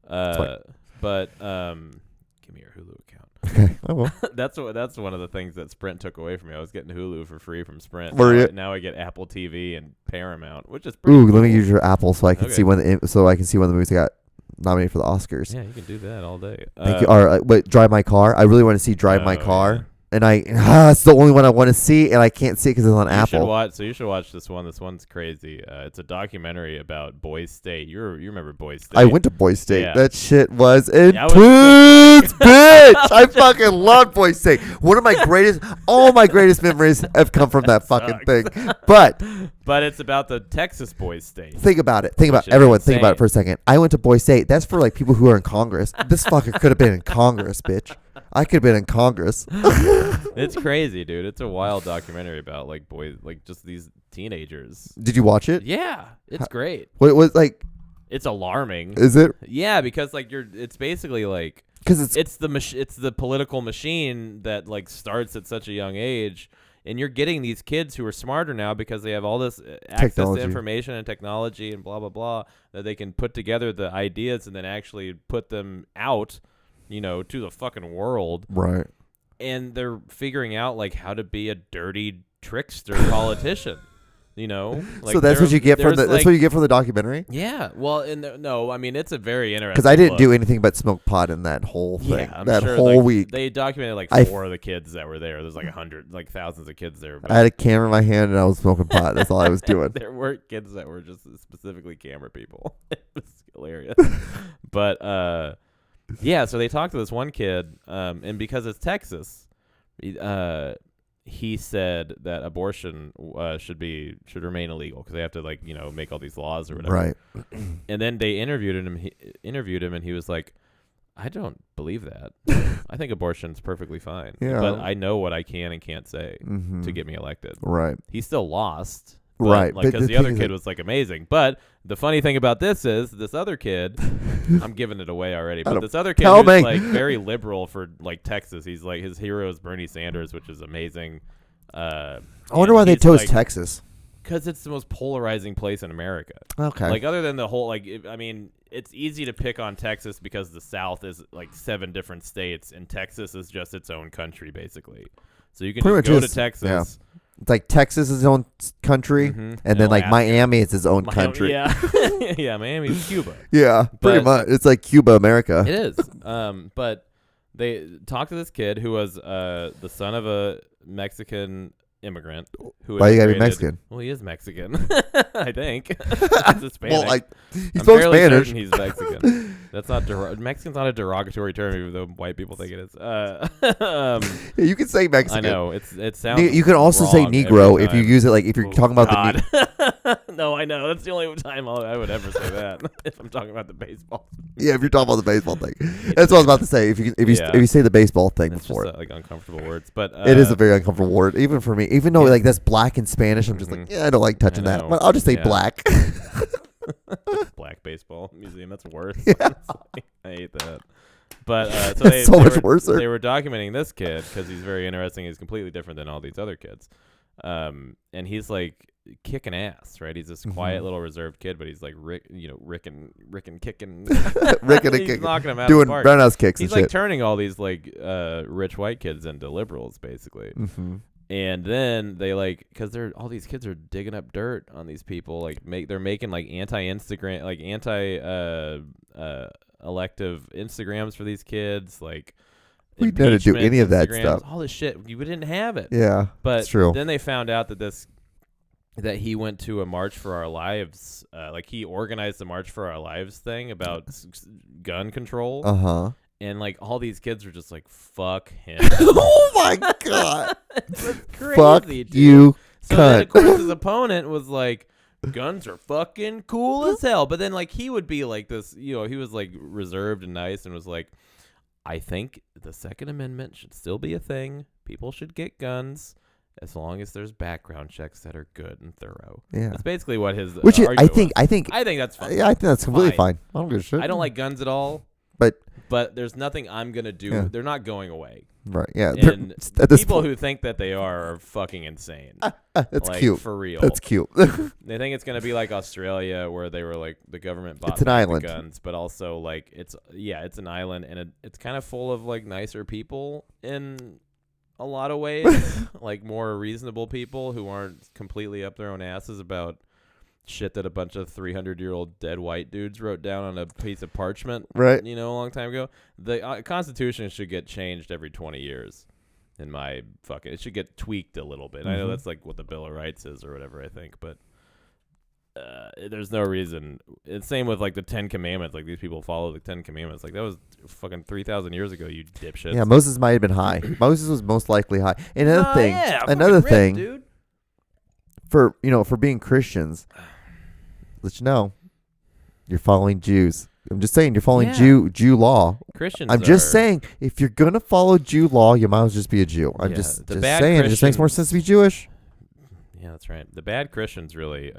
C: fine.
A: But give me your Hulu account.
C: Okay, I will.
A: That's one of the things that Sprint took away from me. I was getting Hulu for free from Sprint.
C: Were
A: now,
C: you?
A: now I get Apple TV and Paramount, which is pretty
C: Ooh,
A: cool.
C: let me use your Apple so I can
A: Okay.
C: see when the movies got nominated for the Oscars.
A: Yeah, you can do that all day.
C: Thank you. Or wait, Drive My Car. I really want to see Drive My
A: Oh,
C: Car,
A: yeah.
C: and it's the only one I want to see, and I can't see it because it's on Apple.
A: You should watch this one. This one's crazy. It's a documentary about Boise State. You remember Boise State?
C: I went to Boise State.
A: Yeah.
C: That shit was
A: Yeah, I was
C: intense, bitch. I fucking love Boise State. One of my greatest, all my greatest memories have come from that fucking thing. But
A: But it's about the Texas Boise State.
C: think about it.
A: Which is
C: Everyone, think about it
A: insane.
C: for a second. I went to Boise State. That's for like people who are in Congress. This fucker could have been in Congress, bitch. I could have been in Congress.
A: It's crazy, dude. It's a wild documentary about like boys, like just these teenagers.
C: Did you watch it?
A: Yeah, it's great.
C: What was like?
A: It's alarming.
C: Is it?
A: Yeah, because like it's basically like
C: Because
A: it's the political machine that like starts at such a young age, and you're getting these kids who are smarter now because they have all this access
C: Technology.
A: to information and technology and blah blah blah, that they can put together the ideas and then actually put them out, to the fucking world.
C: right.
A: And they're figuring out like how to be a dirty trickster politician. Like
C: So that's what you get from
A: there's,
C: that's what you get from the documentary.
A: Yeah, well, no, I mean it's a very interesting.
C: Because I didn't
A: look.
C: do anything but smoke pot in that whole thing.
A: Yeah, I'm
C: that
A: sure,
C: whole
A: like,
C: week.
A: They documented like
C: I
A: four of the kids that were there. There's like 100, like thousands of kids there. But
C: I had a camera in my hand and I was smoking pot. That's all I was doing.
A: there weren't kids that were just specifically camera people. It was hilarious. But yeah, so they talked to this one kid, and because it's Texas, he said that abortion should remain illegal because they have to make all these laws or whatever.
C: Right.
A: And then they interviewed him, and he was like, "I don't believe that. I think abortion's perfectly fine.
C: Yeah.
A: But I know what I can and can't say
C: Mhm.
A: to get me elected."
C: Right.
A: He still lost.
C: Right,
A: Like,
C: but
A: because
C: the
A: the other
C: thing is
A: kid was like amazing. But the funny thing about this is this other kid, I'm giving it away already. But
C: don't-
A: this other kid
C: tell
A: who's
C: me.
A: like very liberal for like Texas. He's like his hero is Bernie Sanders, which is amazing.
C: I wonder why they chose Texas.
A: Because it's the most polarizing place in America.
C: Okay.
A: Like other than the whole it's easy to pick on Texas because the South is like 7 different states and Texas is just its own country basically. So you can
C: Pretty
A: just go
C: much
A: to
C: is,
A: Texas.
C: yeah. It's like Texas is its own country,
A: Mhm.
C: and then like
A: Alaska.
C: Miami is its own country.
A: Yeah, yeah, Miami's Cuba.
C: Yeah, pretty
A: But-
C: much. It's like Cuba, America.
A: It is. But they talked to this kid who was the son of a Mexican immigrant. Who
C: Why you gotta be
A: immigrated-
C: Mexican?
A: Well, he is Mexican, I think. He's Hispanic.
C: Well, like he
A: I'm
C: spoke
A: fairly
C: Spanish.
A: certain he's Mexican. That's not Mexican's not a derogatory term, even though white people think it is.
C: Yeah, you can say
A: I
C: Mexican.
A: know it sounds.
C: You can also say
A: wrong
C: Negro
A: every
C: if you
A: time.
C: use it like if you're
A: Oh,
C: talking about
A: God. No, I know. That's the only time I would ever say that if I'm talking about the baseball.
C: yeah, if you're talking about the baseball thing. That's what I was about to say. If
A: Yeah.
C: you say the baseball thing
A: It's
C: before,
A: just like uncomfortable words, but
C: it is a very uncomfortable word, even for me. Even though
A: Yeah.
C: like that's black in Spanish, I'm just like,
A: Mhm.
C: yeah, I don't like touching
A: I
C: that.
A: know.
C: But I'll just say
A: Yeah.
C: black.
A: Black Baseball Museum. That's worse.
C: Yeah.
A: Honestly. I hate that. But so
C: That's
A: they,
C: so
A: they
C: much
A: were,
C: worse.
A: They were documenting this kid because he's very interesting. He's completely different than all these other kids. And he's like kicking ass, right? He's this quiet
C: Mhm.
A: little reserved kid, but he's like Rick and kicking,
C: Rick and
A: he's
C: kicking,
A: knocking him out
C: doing
A: of the park.
C: roundhouse kicks
A: He's
C: and
A: like
C: shit.
A: turning all these like rich white kids into liberals, basically.
C: Mm-hmm.
A: And then they because they're all these kids are digging up dirt on these people. Like they're making like anti-Instagram, like elective Instagrams for these kids. Like
C: We didn't do
A: impeachment
C: any of that
A: Instagrams,
C: stuff.
A: All this shit, we didn't have it.
C: Yeah,
A: But
C: it's true.
A: then they found out that this that he went to a March for Our Lives, like he organized the March for Our Lives thing about gun control, and like all these kids were just like, "Fuck him."
C: Oh my god!
A: Crazy,
C: Fuck
A: dude.
C: you,
A: So then, of
C: cunt.
A: course, his opponent was like, "Guns are fucking cool as hell." But then, like, he would be like this, he was like reserved and nice, and was like, "I think the Second Amendment should still be a thing. People should get guns." As long as there's background checks that are good and thorough.
C: Yeah.
A: That's basically what his
C: Which is,
A: argument
C: I
A: was.
C: think
A: I think that's fine.
C: Yeah, I think that's completely
A: Fine.
C: fine. I don't give a shit.
A: I don't like guns at all,
C: But
A: there's nothing I'm gonna do.
C: Yeah.
A: They're not going away.
C: right, yeah.
A: And
C: At this
A: people
C: point,
A: who think that they are fucking insane.
C: that's
A: like,
C: cute.
A: for real.
C: That's cute.
A: They think it's gonna be like Australia, where they were like the government bought
C: It's an
A: back
C: island.
A: the guns, but also like it's an island, and it's kind of full of like nicer people in a lot of ways, like more reasonable people who aren't completely up their own asses about shit that a bunch of 300-year-old dead white dudes wrote down on a piece of parchment,
C: Right.
A: a long time ago. The Constitution should get changed every 20 years. It should get tweaked a little bit. I know that's like what the Bill of Rights is or whatever, I think, but there's no reason. It's same with like the 10 Commandments. Like these people follow the 10 Commandments. Like that was fucking 3,000 years ago, you dipshits.
C: Yeah, Moses might have been high. Moses was most likely high. And another thing,
A: yeah,
C: another
A: fucking
C: thing
A: ripped, dude.
C: for being Christians, let you know, you're following Jews. I'm just saying, you're following
A: Yeah.
C: Jew law.
A: Christians.
C: I'm just
A: are-
C: saying, if you're gonna follow Jew law, you might as well just be a Jew. I'm
A: Yeah,
C: just
A: the bad
C: saying, it just makes more
A: Christians-
C: sense to be Jewish.
A: Yeah, that's right. The bad Christians really.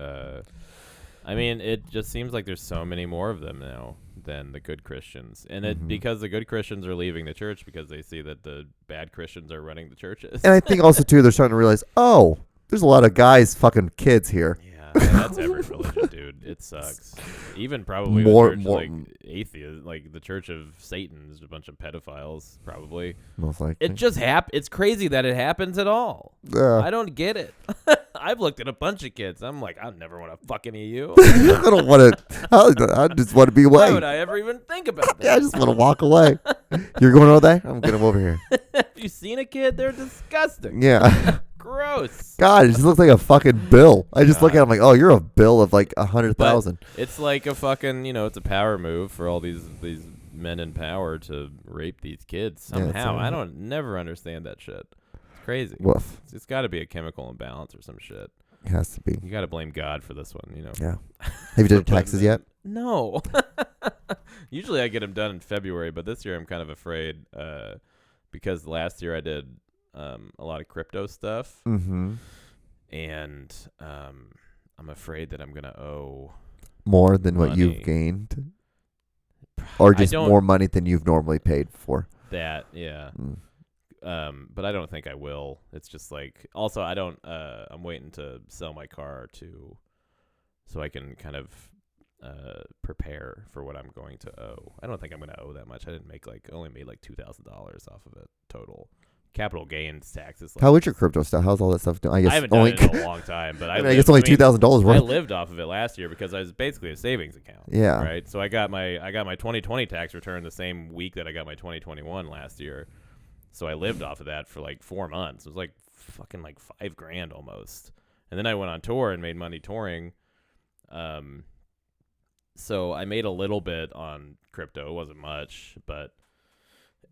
A: I mean, it just seems like there's so many more of them now than the good Christians, and because the good Christians are leaving the church because they see that the bad Christians are running the churches.
C: And I think also too, they're starting to realize, oh, there's a lot of guys fucking kids here.
A: Yeah, and that's every religion, dude. It sucks. Even probably
C: More-
A: the church,
C: more-
A: like atheist, like the Church of Satan is a bunch of pedophiles, probably.
C: Most likely.
A: It just It's crazy that it happens at all.
C: Yeah.
A: I don't get it. I've looked at a bunch of kids. I'm like, I never want to fuck any of you.
C: I don't want to. I just want to be
A: Why
C: away.
A: would I ever even think about that?
C: Yeah, I just want to walk away. You're going over there? I'm getting over here.
A: Have you seen a kid? They're disgusting.
C: Yeah.
A: Gross.
C: God, it just looks like a fucking bill. I just look at him like, oh, you're a bill of like 100,000.
A: It's like a fucking, it's a power move for all these men in power to rape these kids
C: Yeah, it's
A: somehow.
C: a-
A: I don't never understand that shit. It's crazy.
C: Woof.
A: It's got to be a chemical imbalance or some shit.
C: It has to be.
A: You got to blame God for this one,
C: Yeah. Have you done your
A: putting
C: taxes
A: that-
C: yet?
A: No. Usually I get them done in February, but this year I'm kind of afraid because last year I did a lot of crypto stuff,
C: Mm-hmm.
A: and I'm afraid that I'm going to owe
C: More than what
A: Money.
C: you've gained? Or
A: I
C: just
A: don't-
C: more money than you've normally paid for?
A: that, yeah.
C: Mm.
A: But I don't think I will. It's just like, also I don't, I'm waiting to sell my car so I can kind of prepare for what I'm going to owe. I don't think I'm going to owe that much. I only made like $2,000 off of it total. Capital gains taxes.
C: How is your crypto stuff? How's all that stuff doing? I guess
A: I haven't done
C: only.
A: it in a long time, but
C: I guess only $2,000
A: I
C: worth.
A: lived off of it last year because I was basically a savings account.
C: Yeah.
A: Right. So I got my 2020 tax return the same week that I got my 2021 last year. So I lived off of that for like 4 months. It was like fucking like $5,000 almost. And then I went on tour and made money touring. So I made a little bit on crypto. It wasn't much, but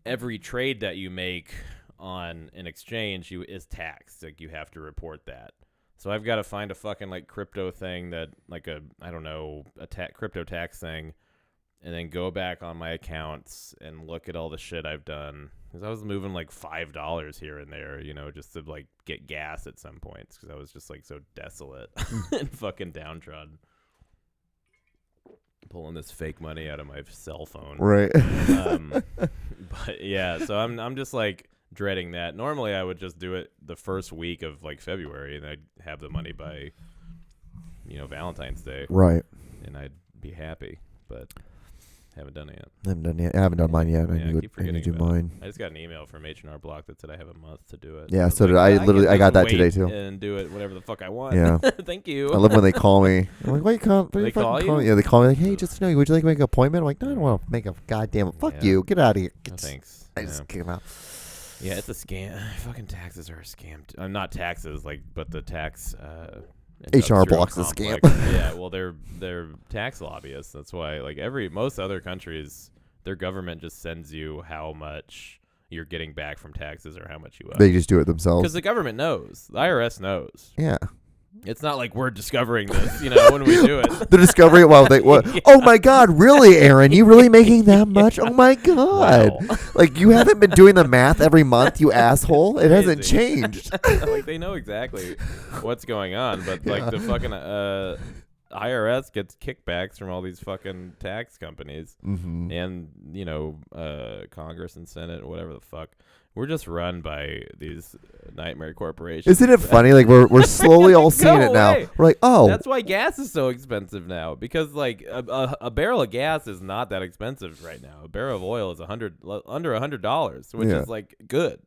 A: every trade that you make on an exchange is taxed. Like you have to report that. So I've got to find a fucking like crypto thing that like a crypto tax thing, and then go back on my accounts and look at all the shit I've done. Because I was moving like $5 here and there, just to like get gas at some points because I was just like so desolate and fucking downtrodden. Pulling this fake money out of my cell phone.
C: Right.
A: But yeah, so I'm just like dreading that. Normally I would just do it the first week of like February and I'd have the money by Valentine's Day
C: Right.
A: and I'd be happy, but haven't done it yet.
C: I haven't done yet. I haven't done mine yet.
A: Yeah, I
C: I
A: keep
C: need
A: forgetting
C: to do
A: about it.
C: mine.
A: I just got an email from H&R Block that said I have a month to do it.
C: Yeah,
A: was
C: so did
A: like,
C: I. Literally, I got that
A: wait
C: today too.
A: and do it whatever the fuck I want.
C: Yeah.
A: Thank you.
C: I love when they call me. I'm like, why you call?
A: They call you?
C: Yeah, they call me like, hey, just know, would you like to make an appointment? I'm like, no, I don't want to make a goddamn. Fuck
A: Yeah.
C: you. Get out of here.
A: No, thanks.
C: I
A: Yeah.
C: just kick him out.
A: Yeah, it's a scam. Fucking taxes are a scam. Not taxes, but the tax
C: H&R
A: industrial
C: Block's a scam.
A: complex. Yeah, well, they're tax lobbyists. That's why, like, most other countries, their government just sends you how much you're getting back from taxes or how much you owe.
C: They just do it themselves.
A: Because the government knows. The IRS knows.
C: Yeah.
A: It's not like we're discovering this, when we do it.
C: They're discovering it while they what?
A: Yeah.
C: Oh my God, really, Aaron? You really making that much? Oh my God.
A: Wow.
C: Like, you haven't been doing the math every month, you asshole. It hasn't
A: Crazy.
C: changed.
A: Like, they know exactly what's going on, but like the fucking IRS gets kickbacks from all these fucking tax companies
C: Mm-hmm.
A: and Congress and Senate, whatever the fuck. We're just run by these nightmare corporations.
C: Isn't it funny? Like, we're slowly all seeing it now.
A: away.
C: We're like, oh,
A: That's why gas is so expensive now, because like a barrel of gas is not that expensive right now. A barrel of oil is under $100, which
C: Yeah.
A: is like good.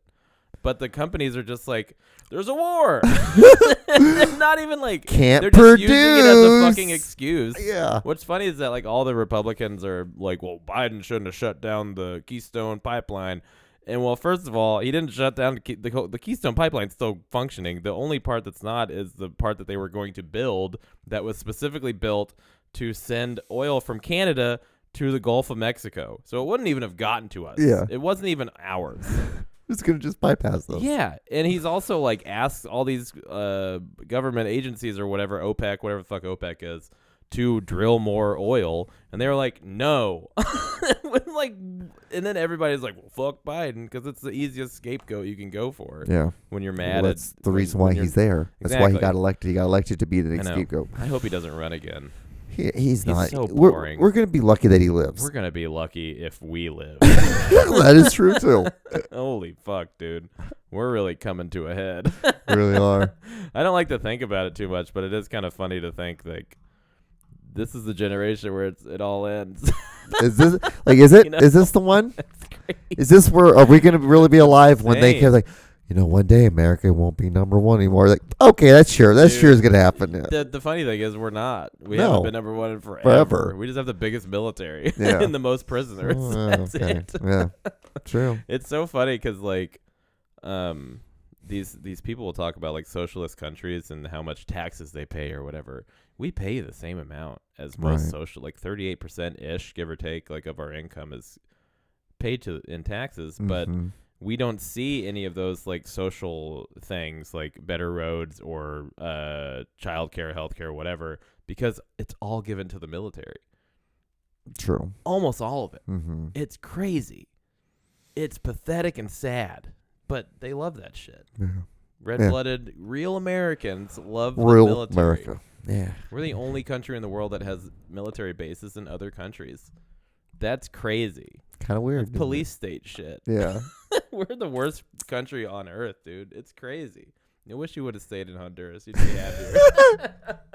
A: But the companies are just like, there's a war. They're not even like,
C: Can't
A: they're just using it as a
C: produce.
A: fucking excuse.
C: yeah.
A: What's funny is that like all the Republicans are like, well, Biden shouldn't have shut down the Keystone Pipeline. And well, first of all, he didn't shut down the Keystone Pipeline's still functioning. The only part that's not is the part that they were going to build that was specifically built to send oil from Canada to the Gulf of Mexico. So it wouldn't even have gotten to us.
C: Yeah.
A: It wasn't even ours.
C: It's going to just bypass those.
A: Yeah. And he's also like asked all these government agencies or whatever, OPEC, whatever the fuck OPEC is, to drill more oil, and they were like, no. And then everybody's like, well, fuck Biden, because it's the easiest scapegoat you can go for
C: Yeah.
A: when you're mad.
C: Well, that's
A: at
C: the
A: when-
C: reason
A: when
C: why
A: you're-
C: he's there. That's why he
A: Exactly.
C: got elected. He got elected to be the
A: I
C: next
A: know.
C: scapegoat.
A: I hope he doesn't run again.
C: He's not.
A: so
C: we're
A: boring.
C: we're going to be lucky that he lives.
A: We're gonna be lucky if we live.
C: That is true, too.
A: Holy fuck, dude. We're really coming to a head.
C: Really are.
A: I don't like to think about it too much, but it is kind of funny to think like this is the generation where it all ends.
C: Is this is it?
A: You know?
C: Is this the one?
A: It's crazy.
C: Is this where are we going to really be alive when they
A: Insane.
C: can like, one day America won't be number one anymore? Like, okay, that's sure. That
A: Dude.
C: sure is going to happen. Yeah.
A: The funny thing is we're not. We
C: No.
A: haven't been number one in
C: Forever.
A: We just have the biggest military
C: Yeah.
A: and the most prisoners.
C: Oh,
A: That's
C: okay.
A: it.
C: Yeah. True.
A: It's so funny because like, these people will talk about like socialist countries and how much taxes they pay or whatever. We pay the same amount as most
C: Right.
A: social, like 38% ish, give or take, like of our income is paid in taxes, but
C: Mhm.
A: we don't see any of those like social things like better roads or childcare, healthcare, whatever, because it's all given to the military.
C: True.
A: Almost all of it.
C: Mm-hmm.
A: It's crazy. It's pathetic and sad, but they love that shit.
C: Yeah.
A: Red-blooded, real Americans love the
C: Real
A: military.
C: America. Yeah.
A: We're the only country in the world that has military bases in other countries. That's crazy.
C: Kind of weird.
A: That's
C: isn't it?
A: police state shit.
C: Yeah.
A: We're the worst country on earth, dude. It's crazy. I wish you would have stayed in Honduras. You'd be happier.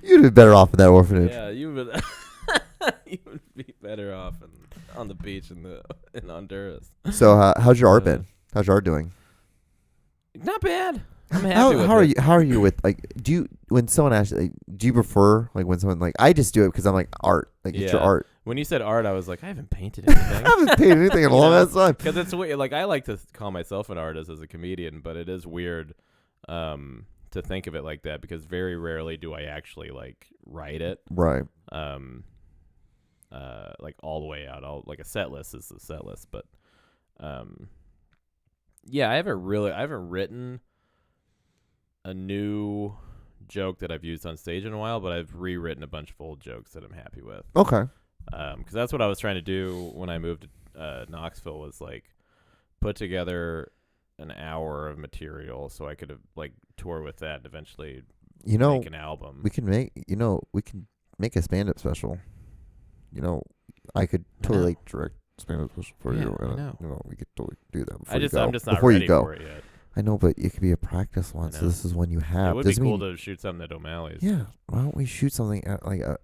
C: You'd be better off in that orphanage.
A: Yeah, you would. You would be better off on the beach in Honduras.
C: So how's your art been? How's your art doing?
A: Not bad. I'm happy
C: How,
A: with
C: how are
A: it.
C: you? How are you with like? Do you when someone asks? Like, do you prefer like when someone like I just do it because I'm like art, like it's your
A: Yeah.
C: art.
A: When you said art, I was like, I haven't painted anything.
C: I haven't painted anything in a long ass time.
A: Because it's weird. Like I like to call myself an artist as a comedian, but it is weird to think of it like that because very rarely do I actually like write it.
C: Right.
A: Like all the way out. Like a set list is the set list, but yeah, I haven't written a new joke that I've used on stage in a while, but I've rewritten a bunch of old jokes that I'm happy with.
C: Okay.
A: Because that's what I was trying to do when I moved to Knoxville was like put together an hour of material so I could like tour with that and eventually make an album.
C: we can make a stand-up special. I could
A: I
C: totally
A: know.
C: like direct stand-up special for
A: Yeah,
C: you.
A: I
C: And,
A: know.
C: we could totally do that before
A: I'm
C: you go.
A: just not
C: before
A: ready
C: you go.
A: for it yet.
C: I know, but it could be a practice one.
A: I
C: So
A: know.
C: this is one you have.
A: It would be
C: Doesn't
A: cool
C: mean-
A: to shoot something at O'Malley's.
C: Yeah. Why don't we shoot something at like a?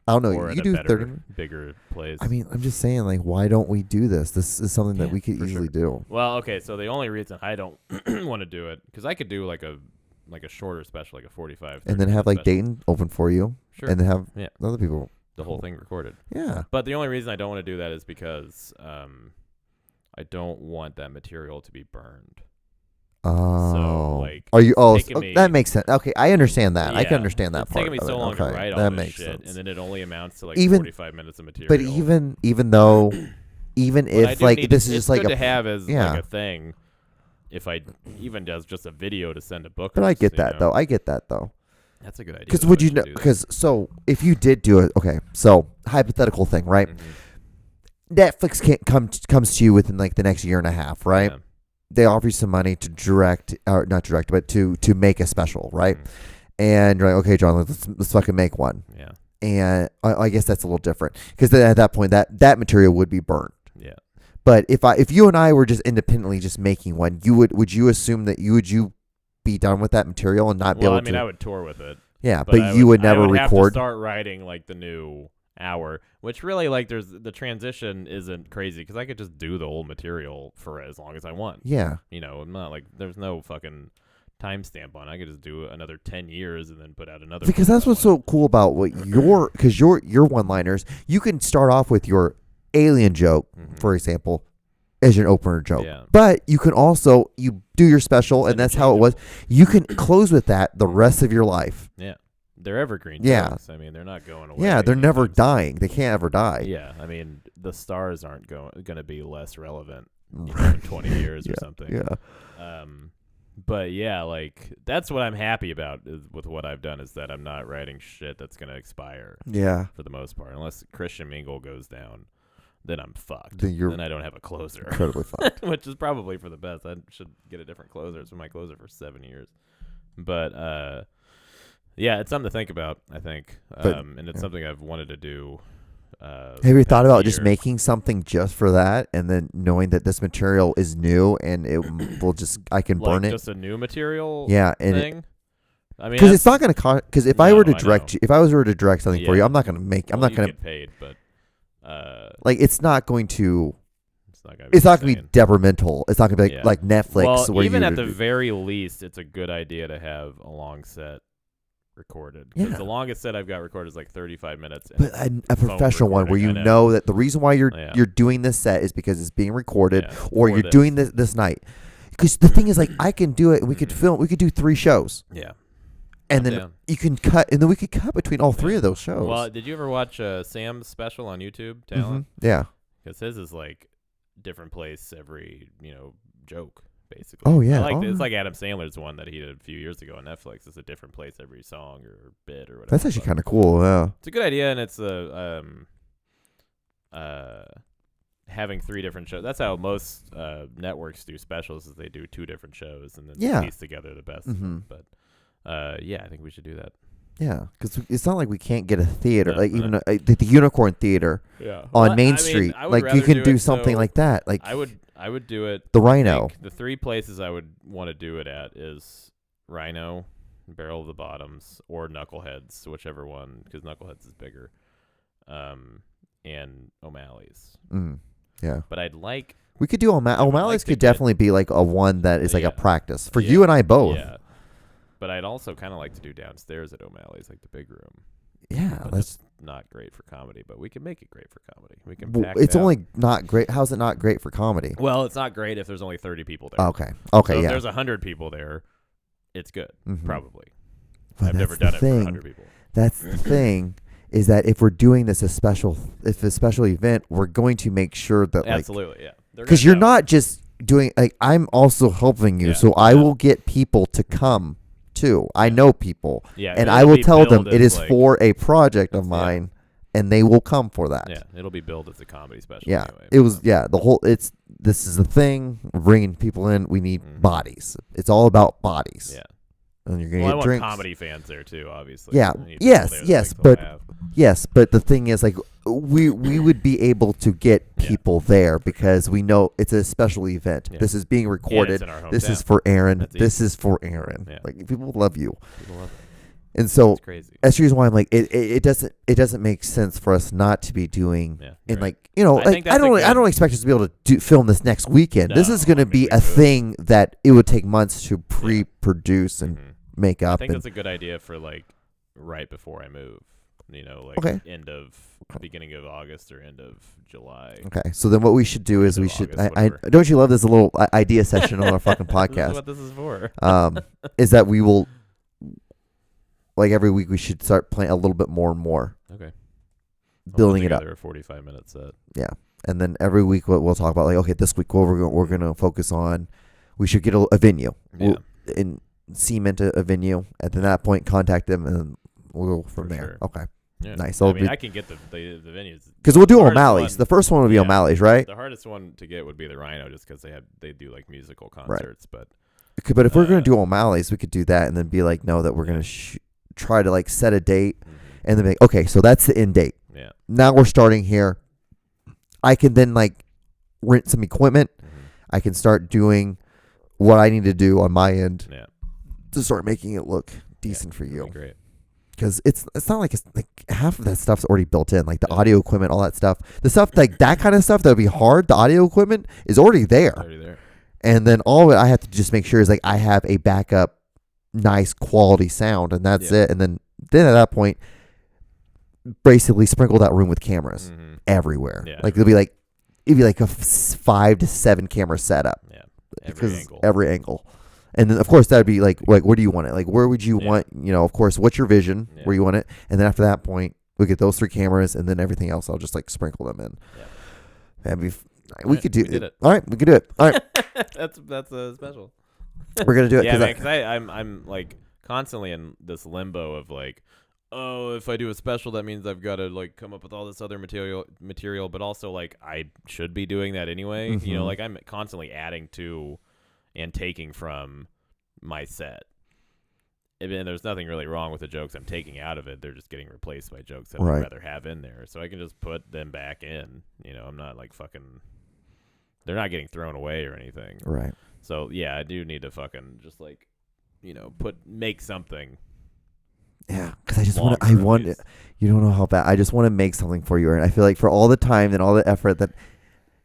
C: I don't know.
A: Or
C: You
A: at
C: could
A: a
C: do
A: better,
C: 30.
A: bigger place.
C: I mean, I'm just saying, like, why don't we do this? This is something that
A: Yeah,
C: we could
A: for
C: easily
A: sure.
C: do.
A: Well, okay, so the only reason I don't want to do it because I could do like a shorter special, like a 45,
C: And then have
A: 30-minute
C: like
A: special.
C: Dayton open for you,
A: Sure.
C: and then have
A: Yeah.
C: other people.
A: the whole thing recorded.
C: Yeah.
A: But the only reason I don't want to do that is because I don't want that material to be burned.
C: Oh,
A: like,
C: are you? Oh,
A: taking me-
C: that makes sense. Okay, I understand that. I can
A: Yeah,
C: understand that
A: it's
C: part.
A: taking me
C: of
A: so
C: it.
A: long to
C: Okay,
A: write all
C: that
A: this
C: makes
A: shit,
C: sense.
A: and then it only amounts to like
C: Even-
A: 45 minutes of material.
C: But even though, even
A: But I
C: if
A: do
C: like
A: need-
C: this is
A: it's
C: just like
A: good
C: a
A: to have as
C: yeah.
A: like a thing. If I even does just a video to send a book.
C: But I get that though. I get that though.
A: That's a good idea.
C: Because
A: though.
C: would
A: I
C: you
A: should
C: know?
A: do that.
C: Because so if you did do it, okay. So hypothetical thing, right?
A: Mhm.
C: Netflix can't comes to you within like the next year and a half, right?
A: Yeah.
C: They offer you some money to direct, or not direct, but to make a special, right?
A: Mhm.
C: And you're like, okay, John, let's fucking make one.
A: Yeah.
C: And I guess that's a little different because then at that point that material would be burned.
A: Yeah.
C: But if you and I were just independently just making one, would you assume that you be done with that material and not be
A: Well,
C: able
A: I mean,
C: to?
A: I would tour with it.
C: Yeah,
A: But
C: but
A: I
C: you would never
A: I would have to
C: record.
A: start writing like the new hour, which really like there's the transition isn't crazy because I could just do the old material for as long as I want.
C: Yeah,
A: You know, I'm not like there's no fucking timestamp on it. I could just do another 10 years and then put out another.
C: because
A: one
C: that's
A: that
C: what's
A: one.
C: so cool about because your one-liners. You can start off with your alien joke,
A: Mhm.
C: for example, as your opener joke.
A: Yeah.
C: But you can also you do your special,
A: It's
C: and that's how it was. You can close with that the rest of your life.
A: Yeah, they're evergreen.
C: Yeah.
A: jokes. I mean, they're not going away.
C: Yeah, they're never
A: anytime soon.
C: dying. They can't ever die.
A: Yeah, I mean, the stars aren't going to be less relevant in 20 years or something.
C: Yeah.
A: But yeah, like that's what I'm happy about with what I've done is that I'm not writing shit that's going to expire
C: Yeah.
A: for the most part. Unless Christian Mingle goes down, then I'm fucked.
C: Then you're
A: Then I don't have a closer,
C: incredibly fucked.
A: which is probably for the best. I should get a different closer. It's been my closer for 7 years. But yeah, it's something to think about, I think.
C: But-
A: And it's
C: yeah.
A: something I've wanted to do.
C: Have you thought
A: past
C: about just
A: year.
C: making something just for that, and then knowing that this material is new and it will just I can burn
A: like
C: it?
A: just a new material
C: Yeah, and
A: thing? I mean,
C: because it's not going to cost. Because if I
A: No,
C: were to
A: I
C: direct
A: know.
C: you, if I was to direct something for you,
A: Yeah.
C: I'm not going to make. I'm not going to
A: get paid, but
C: like. It's not going to.
A: it's not going
C: It's not going to be detrimental. It's not going to be
A: Yeah.
C: like Netflix.
A: Well,
C: where
A: even
C: you
A: at the very least, it's a good idea to have a long set recorded. 'Cause
C: Yeah.
A: the longest set I've got recorded is like 35 minutes. and
C: but
A: it's
C: a
A: phone
C: professional one where
A: recording,
C: you
A: I
C: know that the reason why
A: Yeah.
C: you're doing this set is because it's being recorded,
A: Yeah,
C: or
A: for
C: you're
A: this.
C: doing this night. Because the thing is, like, I can do it, and we could film. We could do 3 shows,
A: Yeah.
C: and
A: I'm
C: then
A: down.
C: you can cut, and then we could cut between all 3
A: Yeah.
C: of those shows.
A: Well, did you ever watch Sam's special on YouTube, Talent?
C: Yeah.
A: Because his is like different place every joke basically.
C: Oh, yeah.
A: I like
C: Oh,
A: it's
C: yeah.
A: like Adam Sandler's one that he did a few years ago on Netflix. It's a different place every song or bit or whatever.
C: That's actually
A: but
C: kind of cool. Yeah.
A: it's a good idea, and it's having 3 different shows. That's how most networks do specials. Is they do 2 different shows and then
C: Yeah.
A: piece together the best. Of them. But yeah, I think we should do that.
C: Yeah, because it's not like we can't get a theater,
A: No,
C: like
A: no.
C: even the Unicorn Theater
A: Yeah.
C: on Main Street. Like you can do something like that, like
A: I would do it.
C: the
A: I
C: Rhino.
A: think the 3 places I would want to do it at is Rhino, Barrel of the Bottoms, or Knuckleheads, whichever one, because Knuckleheads is bigger, and O'Malley's.
C: Yeah,
A: But I'd like,
C: we could do
A: I would
C: O'Malley's.
A: like to
C: Could
A: get-
C: definitely be like a one that is like
A: Yeah.
C: a practice for
A: Yeah.
C: you and I both.
A: yeah. But I'd also kind of like to do downstairs at O'Malley's, like the big room.
C: Yeah,
A: But
C: that's.
A: that's not great for comedy, but we can make it great for comedy. We can.
C: Well,
A: pack
C: it's
A: it out.
C: only not great. How's it not great for comedy?
A: Well, it's not great if there's only 30 people there.
C: Okay.
A: So
C: Okay.
A: if
C: Yeah.
A: there's 100 people there, it's good.
C: Mhm.
A: Probably.
C: But
A: I've never
C: that's
A: done
C: the
A: it for
C: thing.
A: 100 people.
C: That's the thing. Is that if we're doing this a special event, we're going to make sure that like
A: Absolutely, yeah. They're
C: because
A: gonna
C: you're
A: know.
C: not just doing like I'm also helping you,
A: Yeah,
C: so I
A: yeah.
C: will get people to come too. I know people,
A: Yeah,
C: and
A: it'll
C: I will
A: be
C: tell them
A: billed
C: it
A: as,
C: is
A: like-
C: for a project of
A: Yeah.
C: mine, and they will come for that.
A: Yeah, it'll be billed as a comedy special.
C: Yeah,
A: anyway,
C: it was.
A: but-
C: Yeah, the whole. This is the thing. We're bringing people in. We need
A: Mhm.
C: bodies. It's all about bodies.
A: Yeah.
C: And you're gonna
A: Well, I
C: get
A: want
C: drinks.
A: comedy fans there too, obviously.
C: Yeah,
A: I need people
C: yes,
A: there that
C: yes,
A: like to
C: but-
A: laugh.
C: Yes, but the thing is, like, we would be able to get
A: Yeah.
C: people there because we know it's a special event.
A: Yeah.
C: This is being
A: And
C: recorded.
A: it's in our
C: This is
A: hometown.
C: for Aaron.
A: That's
C: This is for Aaron.
A: Yeah.
C: Like people love you,
A: People love it.
C: and so
A: It's crazy.
C: that's the reason why I'm like it doesn't make sense for us not to be doing
A: Yeah,
C: and
A: right.
C: like I
A: I think that's a
C: I don't
A: good-
C: expect us to be able to film this next weekend. This
A: No,
C: is going
A: I
C: to
A: mean,
C: be
A: we
C: a
A: could.
C: thing that it would take months to pre-produce and
A: Mhm.
C: make
A: I
C: up.
A: think
C: And
A: that's a good idea for like right before I move.
C: Okay.
A: beginning of August or end of July.
C: Okay, so then what we should do is
A: End
C: we
A: of
C: should.
A: August,
C: I
A: whatever.
C: don't you love this little idea session on our fucking
A: This is
C: podcast?
A: what this is for.
C: Is that we will, like every week, we should start playing a little bit more and more,
A: Okay.
C: building it up.
A: A 45-minute set.
C: Yeah, and then every week we'll talk about like, okay, this week we're gonna focus on. We should get a venue.
A: Yeah.
C: And cement a venue. At that point, contact them, and we'll go from
A: For
C: there.
A: sure.
C: Okay,
A: Yeah.
C: nice.
A: I mean, I can get the venues.
C: Because we'll do
A: The hardest
C: O'Malley's.
A: one-
C: The first one would be
A: yeah.
C: O'Malley's, right?
A: The hardest one to get would be the Rhino, just because they do like musical concerts. But
C: But if we're gonna
A: Uh,
C: do O'Malley's, we could do that, and then be like, no, that we're gonna try to like set a date,
A: mhm.
C: and then be like, okay, so that's the end date.
A: yeah.
C: Now we're starting here. I can then like rent some equipment.
A: Mhm.
C: I can start doing what I need to do on my end
A: Yeah.
C: to start making it look decent for
A: That'd
C: you.
A: be great.
C: Because it's not like it's like half of that stuff's already built in, like the
A: Yeah.
C: audio equipment, all that stuff. The stuff like that kind of stuff that would be hard. The audio equipment is already there,
A: It's already there.
C: and then all of it I have to just make sure is like I have a backup, nice quality sound, and that's
A: Yeah.
C: it. And then at that point, basically sprinkle that room with cameras
A: Mhm.
C: everywhere.
A: Yeah,
C: Like it'd be like a 5 to 7 camera setup.
A: Yeah.
C: Because every angle. And then of course that'd be like where do you want it? Like where would you
A: Yeah.
C: want, of course, what's your vision?
A: Yeah.
C: Where you want it? And then after that point, we get those 3 cameras, and then everything else I'll just like sprinkle them in.
A: Yeah.
C: That'd be we
A: Alright,
C: could do
A: we did it.
C: All right, we could do it. All right,
A: that's special.
C: we're going to do it
A: Yeah, man,
C: I-
A: because I'm like constantly in this limbo of like, oh, if I do a special, that means I've got to like come up with all this other material, but also like I should be doing that anyway.
C: Mhm.
A: Like I'm constantly adding to and taking from my set. And there's nothing really wrong with the jokes I'm taking out of it. They're just getting replaced by jokes that
C: Right.
A: I'd rather have in there. So I can just put them back in. I'm not like fucking. They're not getting thrown away or anything.
C: right.
A: So yeah, I do need to fucking just like, make something.
C: Yeah, cuz I just
A: longer
C: want
A: at
C: want
A: least.
C: you don't know how bad. I just want to make something for you, and I feel like for all the time and all the effort that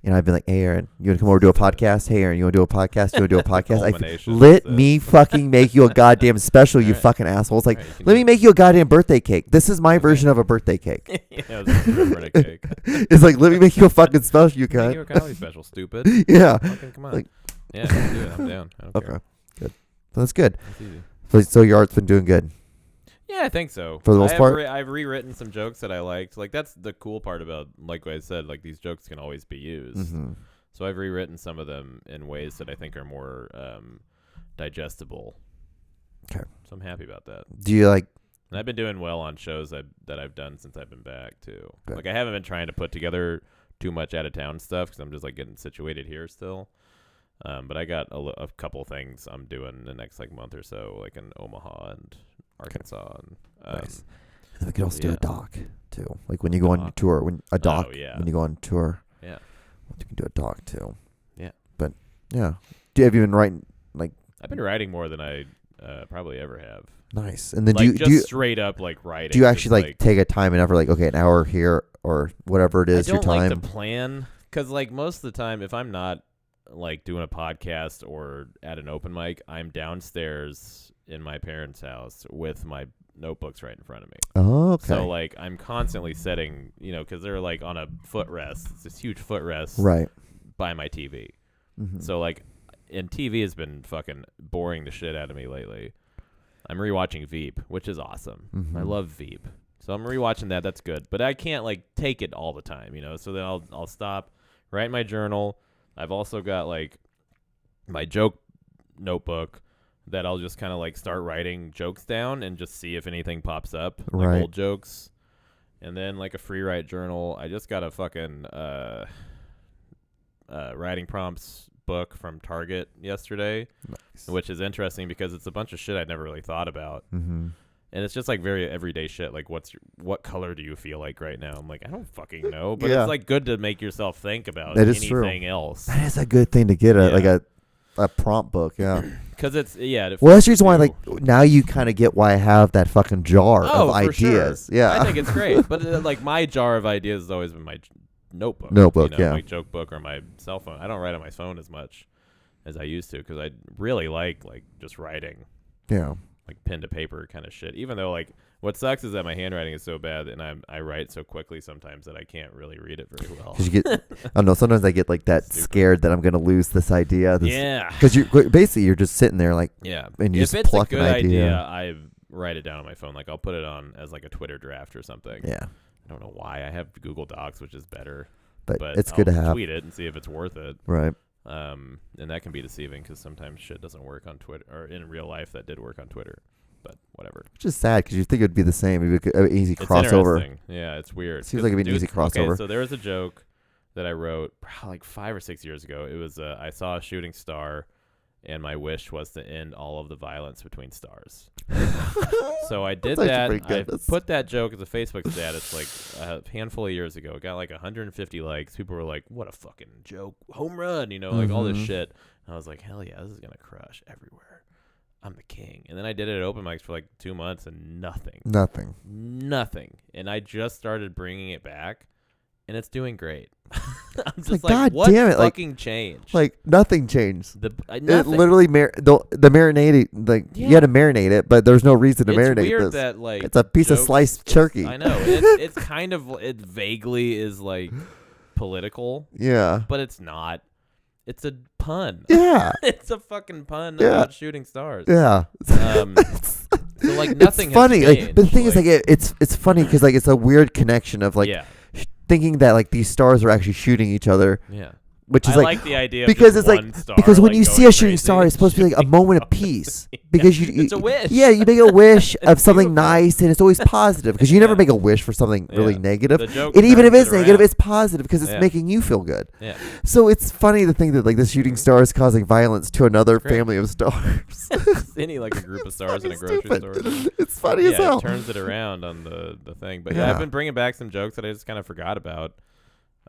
C: I've been like, hey, Aaron, you want to come over to do a podcast? Hey, Aaron, you want to do a podcast? You want to do a podcast?
A: Culmination
C: Let
A: of this.
C: me fucking make you a goddamn special, you
A: Alright.
C: fucking asshole. It's like,
A: Alright, you can
C: let
A: do
C: me
A: it.
C: make you a goddamn birthday cake. This is my version of a birthday cake.
A: It's a cake.
C: It's like, let me make you a fucking special, you
A: Make you a
C: cunt.
A: comedy special, stupid.
C: Yeah.
A: Fucking come on.
C: Like-
A: Yeah, let's do it. I'm down. I don't
C: Okay,
A: care.
C: good. So that's good.
A: It's easy.
C: So your art's been doing good.
A: Yeah, I think so.
C: For the most part?
A: I've rewritten some jokes that I liked. Like that's the cool part about, like what I said, like these jokes can always be used.
C: Mm-hmm.
A: So I've rewritten some of them in ways that I think are more digestible.
C: Okay.
A: So I'm happy about that.
C: Do you like?
A: And I've been doing well on shows that I've done since I've been back too.
C: Good.
A: Like I haven't been trying to put together too much out of town stuff because I'm just like getting situated here still. But I got a couple things I'm doing the next like month or so, like in Omaha and Arkansas. And,
C: Nice. We could also do
A: yeah.
C: a doc too. Like when you go on
A: Doc.
C: tour, when a doc,
A: yeah.
C: when you go on tour,
A: Yeah.
C: you can do a doc too.
A: Yeah.
C: But yeah, have you been writing like
A: I've been writing more than I probably ever have.
C: nice? And then
A: Like
C: do you
A: just
C: do you,
A: straight up like writing.
C: do you
A: just,
C: actually like take a time and effort, like okay, an hour here or whatever it is
A: I
C: your
A: don't
C: time?
A: like to plan because like most of the time, if I'm not like doing a podcast or at an open mic, I'm downstairs in my parents' house with my notebooks right in front of me.
C: Oh, okay.
A: So like I'm constantly setting, because they're like on a footrest. It's this huge footrest
C: right.
A: by my TV.
C: Mm-hmm.
A: So like, and TV has been fucking boring the shit out of me lately. I'm rewatching Veep, which is awesome.
C: Mhm.
A: I love Veep. So I'm rewatching that. That's good. But I can't like take it all the time, So then I'll stop, write my journal. I've also got like my joke notebook that I'll just kind of like start writing jokes down and just see if anything pops up, like
C: Right.
A: old jokes. And then like a free write journal. I just got a fucking writing prompts book from Target yesterday,
C: Nice.
A: which is interesting because it's a bunch of shit I'd never really thought about.
C: Mm-hmm.
A: And it's just like very everyday shit. Like, what color do you feel like right now? I'm like, I don't fucking know. But
C: Yeah.
A: it's like good to make yourself think about
C: That is true.
A: anything else.
C: That is a good thing to get like
A: Yeah.
C: a prompt book. Yeah.
A: Because it's, it
C: Well, that's the reason why,
A: forces
C: like,
A: you-
C: now you kind of get why I have that fucking jar
A: Oh,
C: of
A: for sure.
C: ideas. Yeah.
A: I think it's great. But like my jar of ideas has always been my notebook.
C: Notebook, yeah.
A: My joke book or my cell phone. I don't write on my phone as much as I used to because I really like just writing,
C: yeah.
A: like pen to paper kind of shit. Even though like What sucks is that my handwriting is so bad, and I write so quickly sometimes that I can't really read it very well.
C: 'Cause you get, I don't know. Sometimes I get like that
A: Stupid.
C: scared that I'm gonna lose this idea.
A: Yeah.
C: Because you're just sitting there like,
A: Yeah.
C: and you
A: If
C: just
A: it's a
C: pluck
A: good
C: an idea.
A: I write it down on my phone. Like I'll put it on as like a Twitter draft or something.
C: Yeah,
A: I don't know why. I have Google Docs, which is better.
C: but
A: But
C: it's good to
A: I'll
C: have.
A: tweet it and see if it's worth it.
C: Right.
A: And that can be deceiving because sometimes shit doesn't work on Twitter or in real life that did work on Twitter. But whatever.
C: Which is sad because you think it would be the same. It'd be an easy
A: It's
C: crossover.
A: interesting. Yeah, it's weird.
C: Seems
A: 'Cause
C: like it'd be an
A: dude-
C: easy crossover.
A: Okay, so there was a joke that I wrote probably like 5 or 6 years ago. It was I saw a shooting star, and my wish was to end all of the violence between stars. So I did
C: That's
A: that.
C: actually pretty
A: I
C: good. That's-
A: put that joke as a Facebook status like a handful of years ago. It got like 150 likes. People were like, "What a fucking joke! Home run!" You know, like all this
C: Mhm.
A: shit. And I was like, "Hell yeah, this is gonna crush everywhere. I'm the king." And then I did it at open mics for like 2 months and nothing. Nothing. And I just started bringing it back, and it's doing great. I'm just
C: like,
A: like,
C: God
A: what
C: damn it, like-
A: fucking changed?
C: Like nothing changed. It
A: Nothing.
C: literally the marinade, like you had to marinate it, but there's no reason to
A: It's
C: marinate
A: weird
C: this.
A: that like
C: It's a piece of
A: jokes-
C: sliced turkey.
A: I know. It's kind of it vaguely is like political,
C: Yeah.
A: but it's not. It's a pun.
C: Yeah.
A: It's a fucking pun
C: Yeah.
A: about shooting stars.
C: Yeah.
A: So like nothing
C: it's funny.
A: has
C: Like,
A: changed.
C: but the thing is, like, it's funny because like it's a weird connection of like
A: yeah,
C: thinking that like these stars are actually shooting each other,
A: yeah.
C: which is
A: I
C: like
A: the idea of
C: because
A: just
C: it's like
A: one star,
C: because when
A: like,
C: you
A: going
C: see a shooting
A: crazy
C: star,
A: and
C: it's supposed to be like a
A: shooting
C: moment of
A: all the
C: peace
A: things.
C: because you
A: It's a wish.
C: Yeah, you make a wish of
A: It's
C: something
A: beautiful.
C: nice, and it's always positive because you never
A: Yeah.
C: make a wish for something really
A: Yeah.
C: negative.
A: The joke
C: And even if
A: turns
C: it's
A: it
C: negative,
A: around.
C: it's positive because it's
A: Yeah.
C: making you feel good.
A: Yeah.
C: So it's funny to think that like the shooting star is causing violence to another
A: Great.
C: family of stars.
A: Any like a group of stars in a
C: Fucking
A: grocery
C: stupid.
A: store.
C: It's funny as
A: Yeah,
C: hell.
A: it turns it around on the thing. But yeah,
C: Yeah.
A: I've been bringing back some jokes that I just kind of forgot about,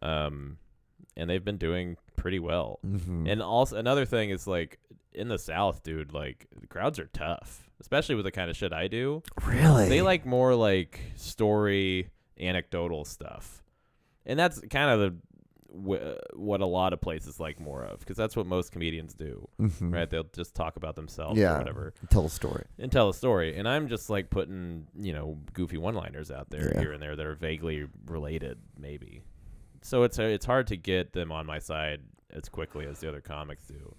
A: and they've been doing pretty well.
C: Mhm.
A: And also another thing is like in the South, dude, like the crowds are tough, especially with the kind of shit I do.
C: Really,
A: They like more like story, anecdotal stuff, and that's kind of the what a lot of places like more of, because that's what most comedians do,
C: Mhm.
A: right? They'll just talk about themselves
C: Yeah.
A: or whatever
C: Tell a story.
A: and tell a story. And I'm just like putting, goofy one-liners out there
C: Yeah.
A: here and there that are vaguely related, maybe. So it's hard to get them on my side as quickly as the other comics do.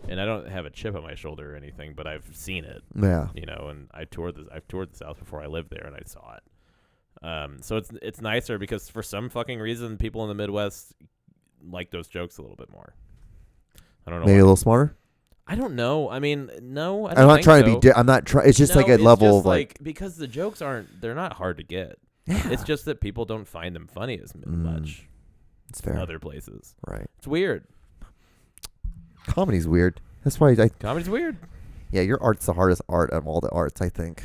A: And I don't have a chip on my shoulder or anything, but I've seen it,
C: Yeah.
A: and I've toured the South before I lived there, and I saw it. So it's nicer because for some fucking reason, people in the Midwest like those jokes a little bit more. I don't know.
C: Maybe
A: why.
C: a little smarter.
A: I don't know. I mean, no, I don't
C: I'm not
A: think
C: trying
A: so.
C: to be. I'm not trying. It's just
A: No,
C: like a
A: it's
C: level
A: just
C: of like.
A: because the jokes they're not hard to get.
C: Yeah.
A: It's just that people don't find them funny as much
C: It's
A: in
C: fair.
A: other places.
C: Right.
A: It's weird.
C: Comedy's weird. That's why
A: Comedy's weird.
C: yeah, your art's the hardest art of all the arts, I think.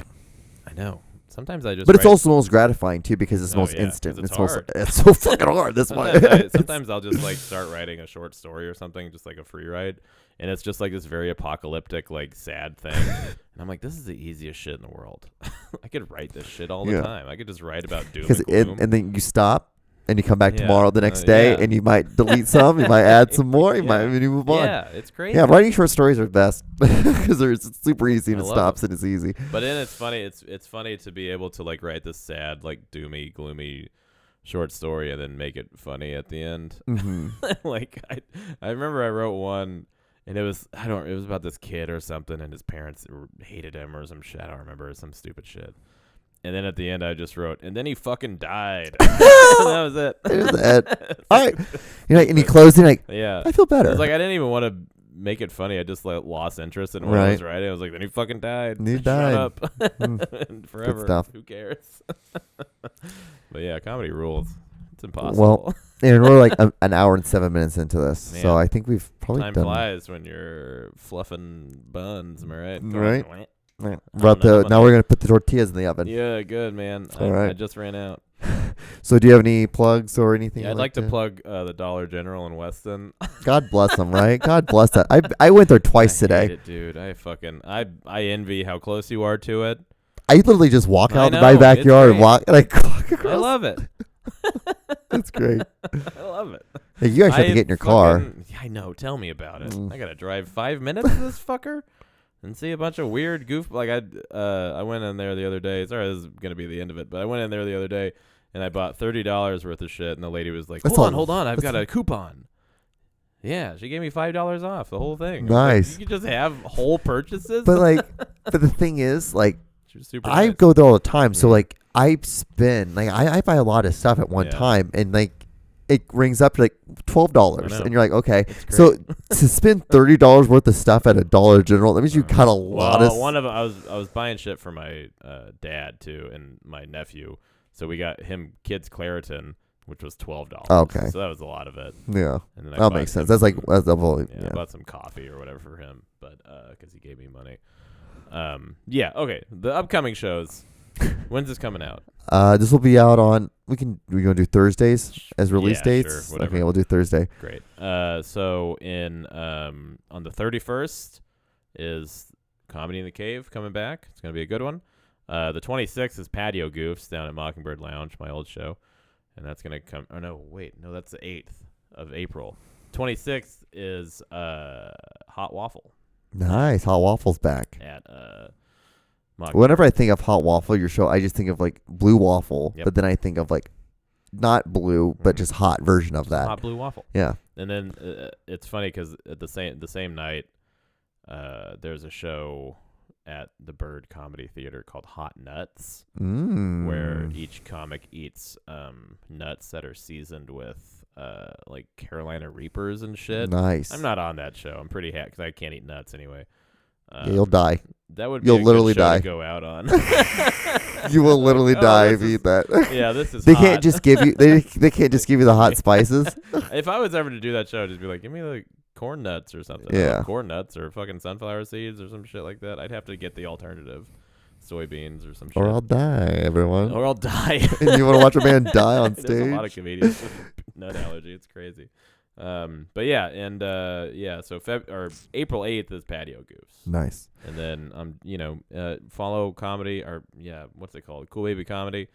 A: I know. Sometimes I just.
C: But it's
A: write-
C: also the most gratifying too because it's the
A: Oh,
C: most
A: yeah, 'cause
C: instant.
A: it's
C: most.
A: hard.
C: It's so fucking hard. That's why.
A: Sometimes I'll just like start writing a short story or something, just like a free write, and it's just like this very apocalyptic, like sad thing. And I'm like, this is the easiest shit in the world. I could write this shit all the
C: Yeah.
A: time. I could just write about doom
C: Because
A: and gloom.
C: and then you stop and you come back
A: Yeah.
C: tomorrow the next day
A: Yeah.
C: and you might delete some, you might add some more, you might you move on.
A: Yeah, it's crazy.
C: Yeah, writing short stories are best because it's super easy and
A: I
C: it
A: love
C: stops and it's easy.
A: But then it's funny. It's funny to be able to like write this sad, like doomy, gloomy short story and then make it funny at the end.
C: Hmm.
A: Like I remember I wrote one, and it was it was about this kid or something, and his parents hated him or some shit. I don't remember, some stupid shit. And then at the end, I just wrote, and then he fucking died. That was it.
C: There's that. All right, and you close it like
A: Yeah.
C: I feel better.
A: It's like I didn't even want to make it funny. I just like lost interest in what I was
C: Right.
A: writing. I was like, then he fucking died.
C: He
A: Shut
C: died.
A: up.
C: Mm.
A: Forever.
C: stuff.
A: Who cares? But yeah, comedy rules. It's impossible.
C: Well, and we're like an hour and 7 minutes into this, so
A: Man.
C: I think we've probably
A: time
C: done.
A: flies when you're fluffing buns. Am I right?
C: Right.
A: Going,
C: Right.
A: know.
C: Now we're gonna put the tortillas in the oven.
A: Yeah, good man.
C: All right.
A: I just ran out.
C: So, do you have any plugs or anything?
A: Yeah, I'd
C: you'd
A: like to plug the Dollar General in Weston.
C: God bless them, right? God bless that. I went there twice
A: I
C: today.
A: hate it, dude. I envy how close you are to it.
C: I literally just walk
A: I
C: out of
A: know,
C: my
A: it's
C: backyard and
A: great.
C: walk, and I walk across.
A: I love it.
C: That's great.
A: I love it.
C: Hey, you actually have to get in your car.
A: Yeah, I know. Tell me about it.
C: Mm.
A: I gotta drive 5 minutes to this fucker. and see a bunch of weird goof. Like I went in there the other day. Sorry, this is gonna be the end of it, but I went in there the other day and I bought $30 worth of shit, and the lady was like, "Hold on, I've got a coupon." Yeah, she gave me $5 off the whole thing.
C: Nice.
A: Like, you can just have whole purchases.
C: But like, but the thing is, like,
A: She was super
C: I
A: nice.
C: go there all the time, so like I spend like I buy a lot of stuff at one
A: Yeah.
C: time, and like it rings up to like $12,
A: I know.
C: and you're like, okay,
A: It's
C: so
A: great.
C: to spend $30 worth of stuff at a Dollar General, that means you got a lot of.
A: One of them, I was buying shit for my dad too and my nephew, so we got him kids Claritin, which was $12.
C: Okay.
A: So that was a lot of it.
C: Yeah,
A: And then I
C: that
A: bought
C: makes sense.
A: some-
C: That's like that's double.
A: Yeah, I bought some coffee or whatever for him, but because he gave me money. Yeah. Okay. The upcoming shows. When's this coming out?
C: This will be out on. We're gonna do Thursdays as release
A: Yeah,
C: dates.
A: sure, whatever.
C: Okay, we'll do Thursday.
A: Great. So in on the 31st is Comedy in the Cave coming back. It's gonna be a good one. The 26th is Patio Goofs down at Mockingbird Lounge, my old show, and that's gonna come. Oh no, wait, no, that's the 8th of April. 26th is Hot Waffle
C: Nice, Hot Waffle's back.
A: at
C: Whenever I think of Hot Waffle, your show, I just think of like Blue Waffle,
A: Yep.
C: but then I think of like not blue, but
A: Mhm.
C: just hot version of that.
A: Hot Blue Waffle.
C: Yeah.
A: And then it's funny because at the same night, there's a show at the Bird Comedy Theater called Hot Nuts, where each comic eats nuts that are seasoned with like Carolina Reapers and shit.
C: Nice.
A: I'm not on that show. I'm pretty happy because I can't eat nuts anyway.
C: Yeah, you'll die.
A: That would be
C: you'll
A: a good
C: literally
A: show
C: die.
A: to go out on.
C: You will literally
A: Oh,
C: die
A: this
C: if you
A: is-
C: eat that.
A: Yeah, this is.
C: They
A: hot.
C: can't just give you. They can't just give you the hot spices.
A: If I was ever to do that show, I'd just be like, give me the corn nuts or something.
C: Yeah.
A: Corn nuts or fucking sunflower seeds or some shit like that. I'd have to get the alternative, soybeans or some shit.
C: Or I'll die, everyone.
A: Or I'll die.
C: And you want to watch a man die on
A: There's a lot of
C: stage?
A: comedians with nut allergy. It's crazy. But yeah, and yeah. So April 8th is Patio Goofs,
C: Nice.
A: and then follow comedy or what's it called? Cool Baby Comedy.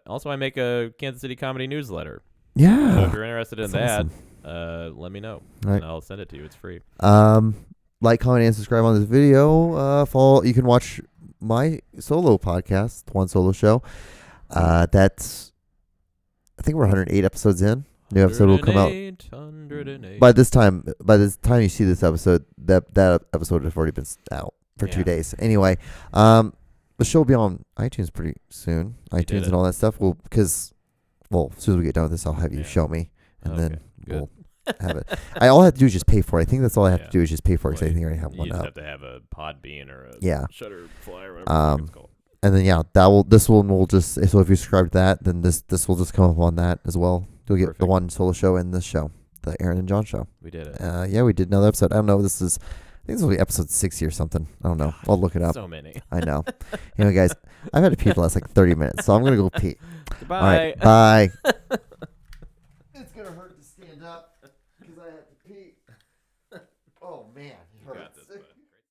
A: Also, I make a Kansas City comedy newsletter. So if
C: Yeah.
A: you're interested in
C: That's
A: that, let me know,
C: Right.
A: and I'll send it to you. It's free.
C: Like, comment, and subscribe on this video. Follow. You can watch my solo podcast, One Solo Show. That's. I think we're 108 episodes in. New episode will come out
A: 108.
C: by this time. By the time you see this episode, that episode has already been out for 2
A: Yeah.
C: days. Anyway, the show will be on iTunes pretty soon.
A: did
C: iTunes
A: it.
C: and all that stuff. As soon as we get done with this, I'll have you
A: Yeah.
C: show me, and
A: Okay,
C: then
A: good.
C: we'll have it. All I have to do is just pay for it. I think that's all I have
A: Yeah.
C: to do is just pay for it. Because
A: Well,
C: I think I already have
A: You
C: one
A: just
C: up.
A: have to have a Podbean or a
C: Yeah.
A: Shutterfly or whatever the fuck it's called.
C: And then this one will just, so if you subscribe to that, then this will just come up on that as well. You'll get the
A: Perfect.
C: One Solo Show and this show, the Aaron and John show.
A: We did it.
C: Yeah, we did another episode. I don't know. I think this will be episode 60 or something. I don't know. I'll look it up.
A: So many.
C: I know. Anyway, guys, I've had to pee for the last 30 minutes, so I'm gonna go pee.
A: Goodbye.
C: All right, bye.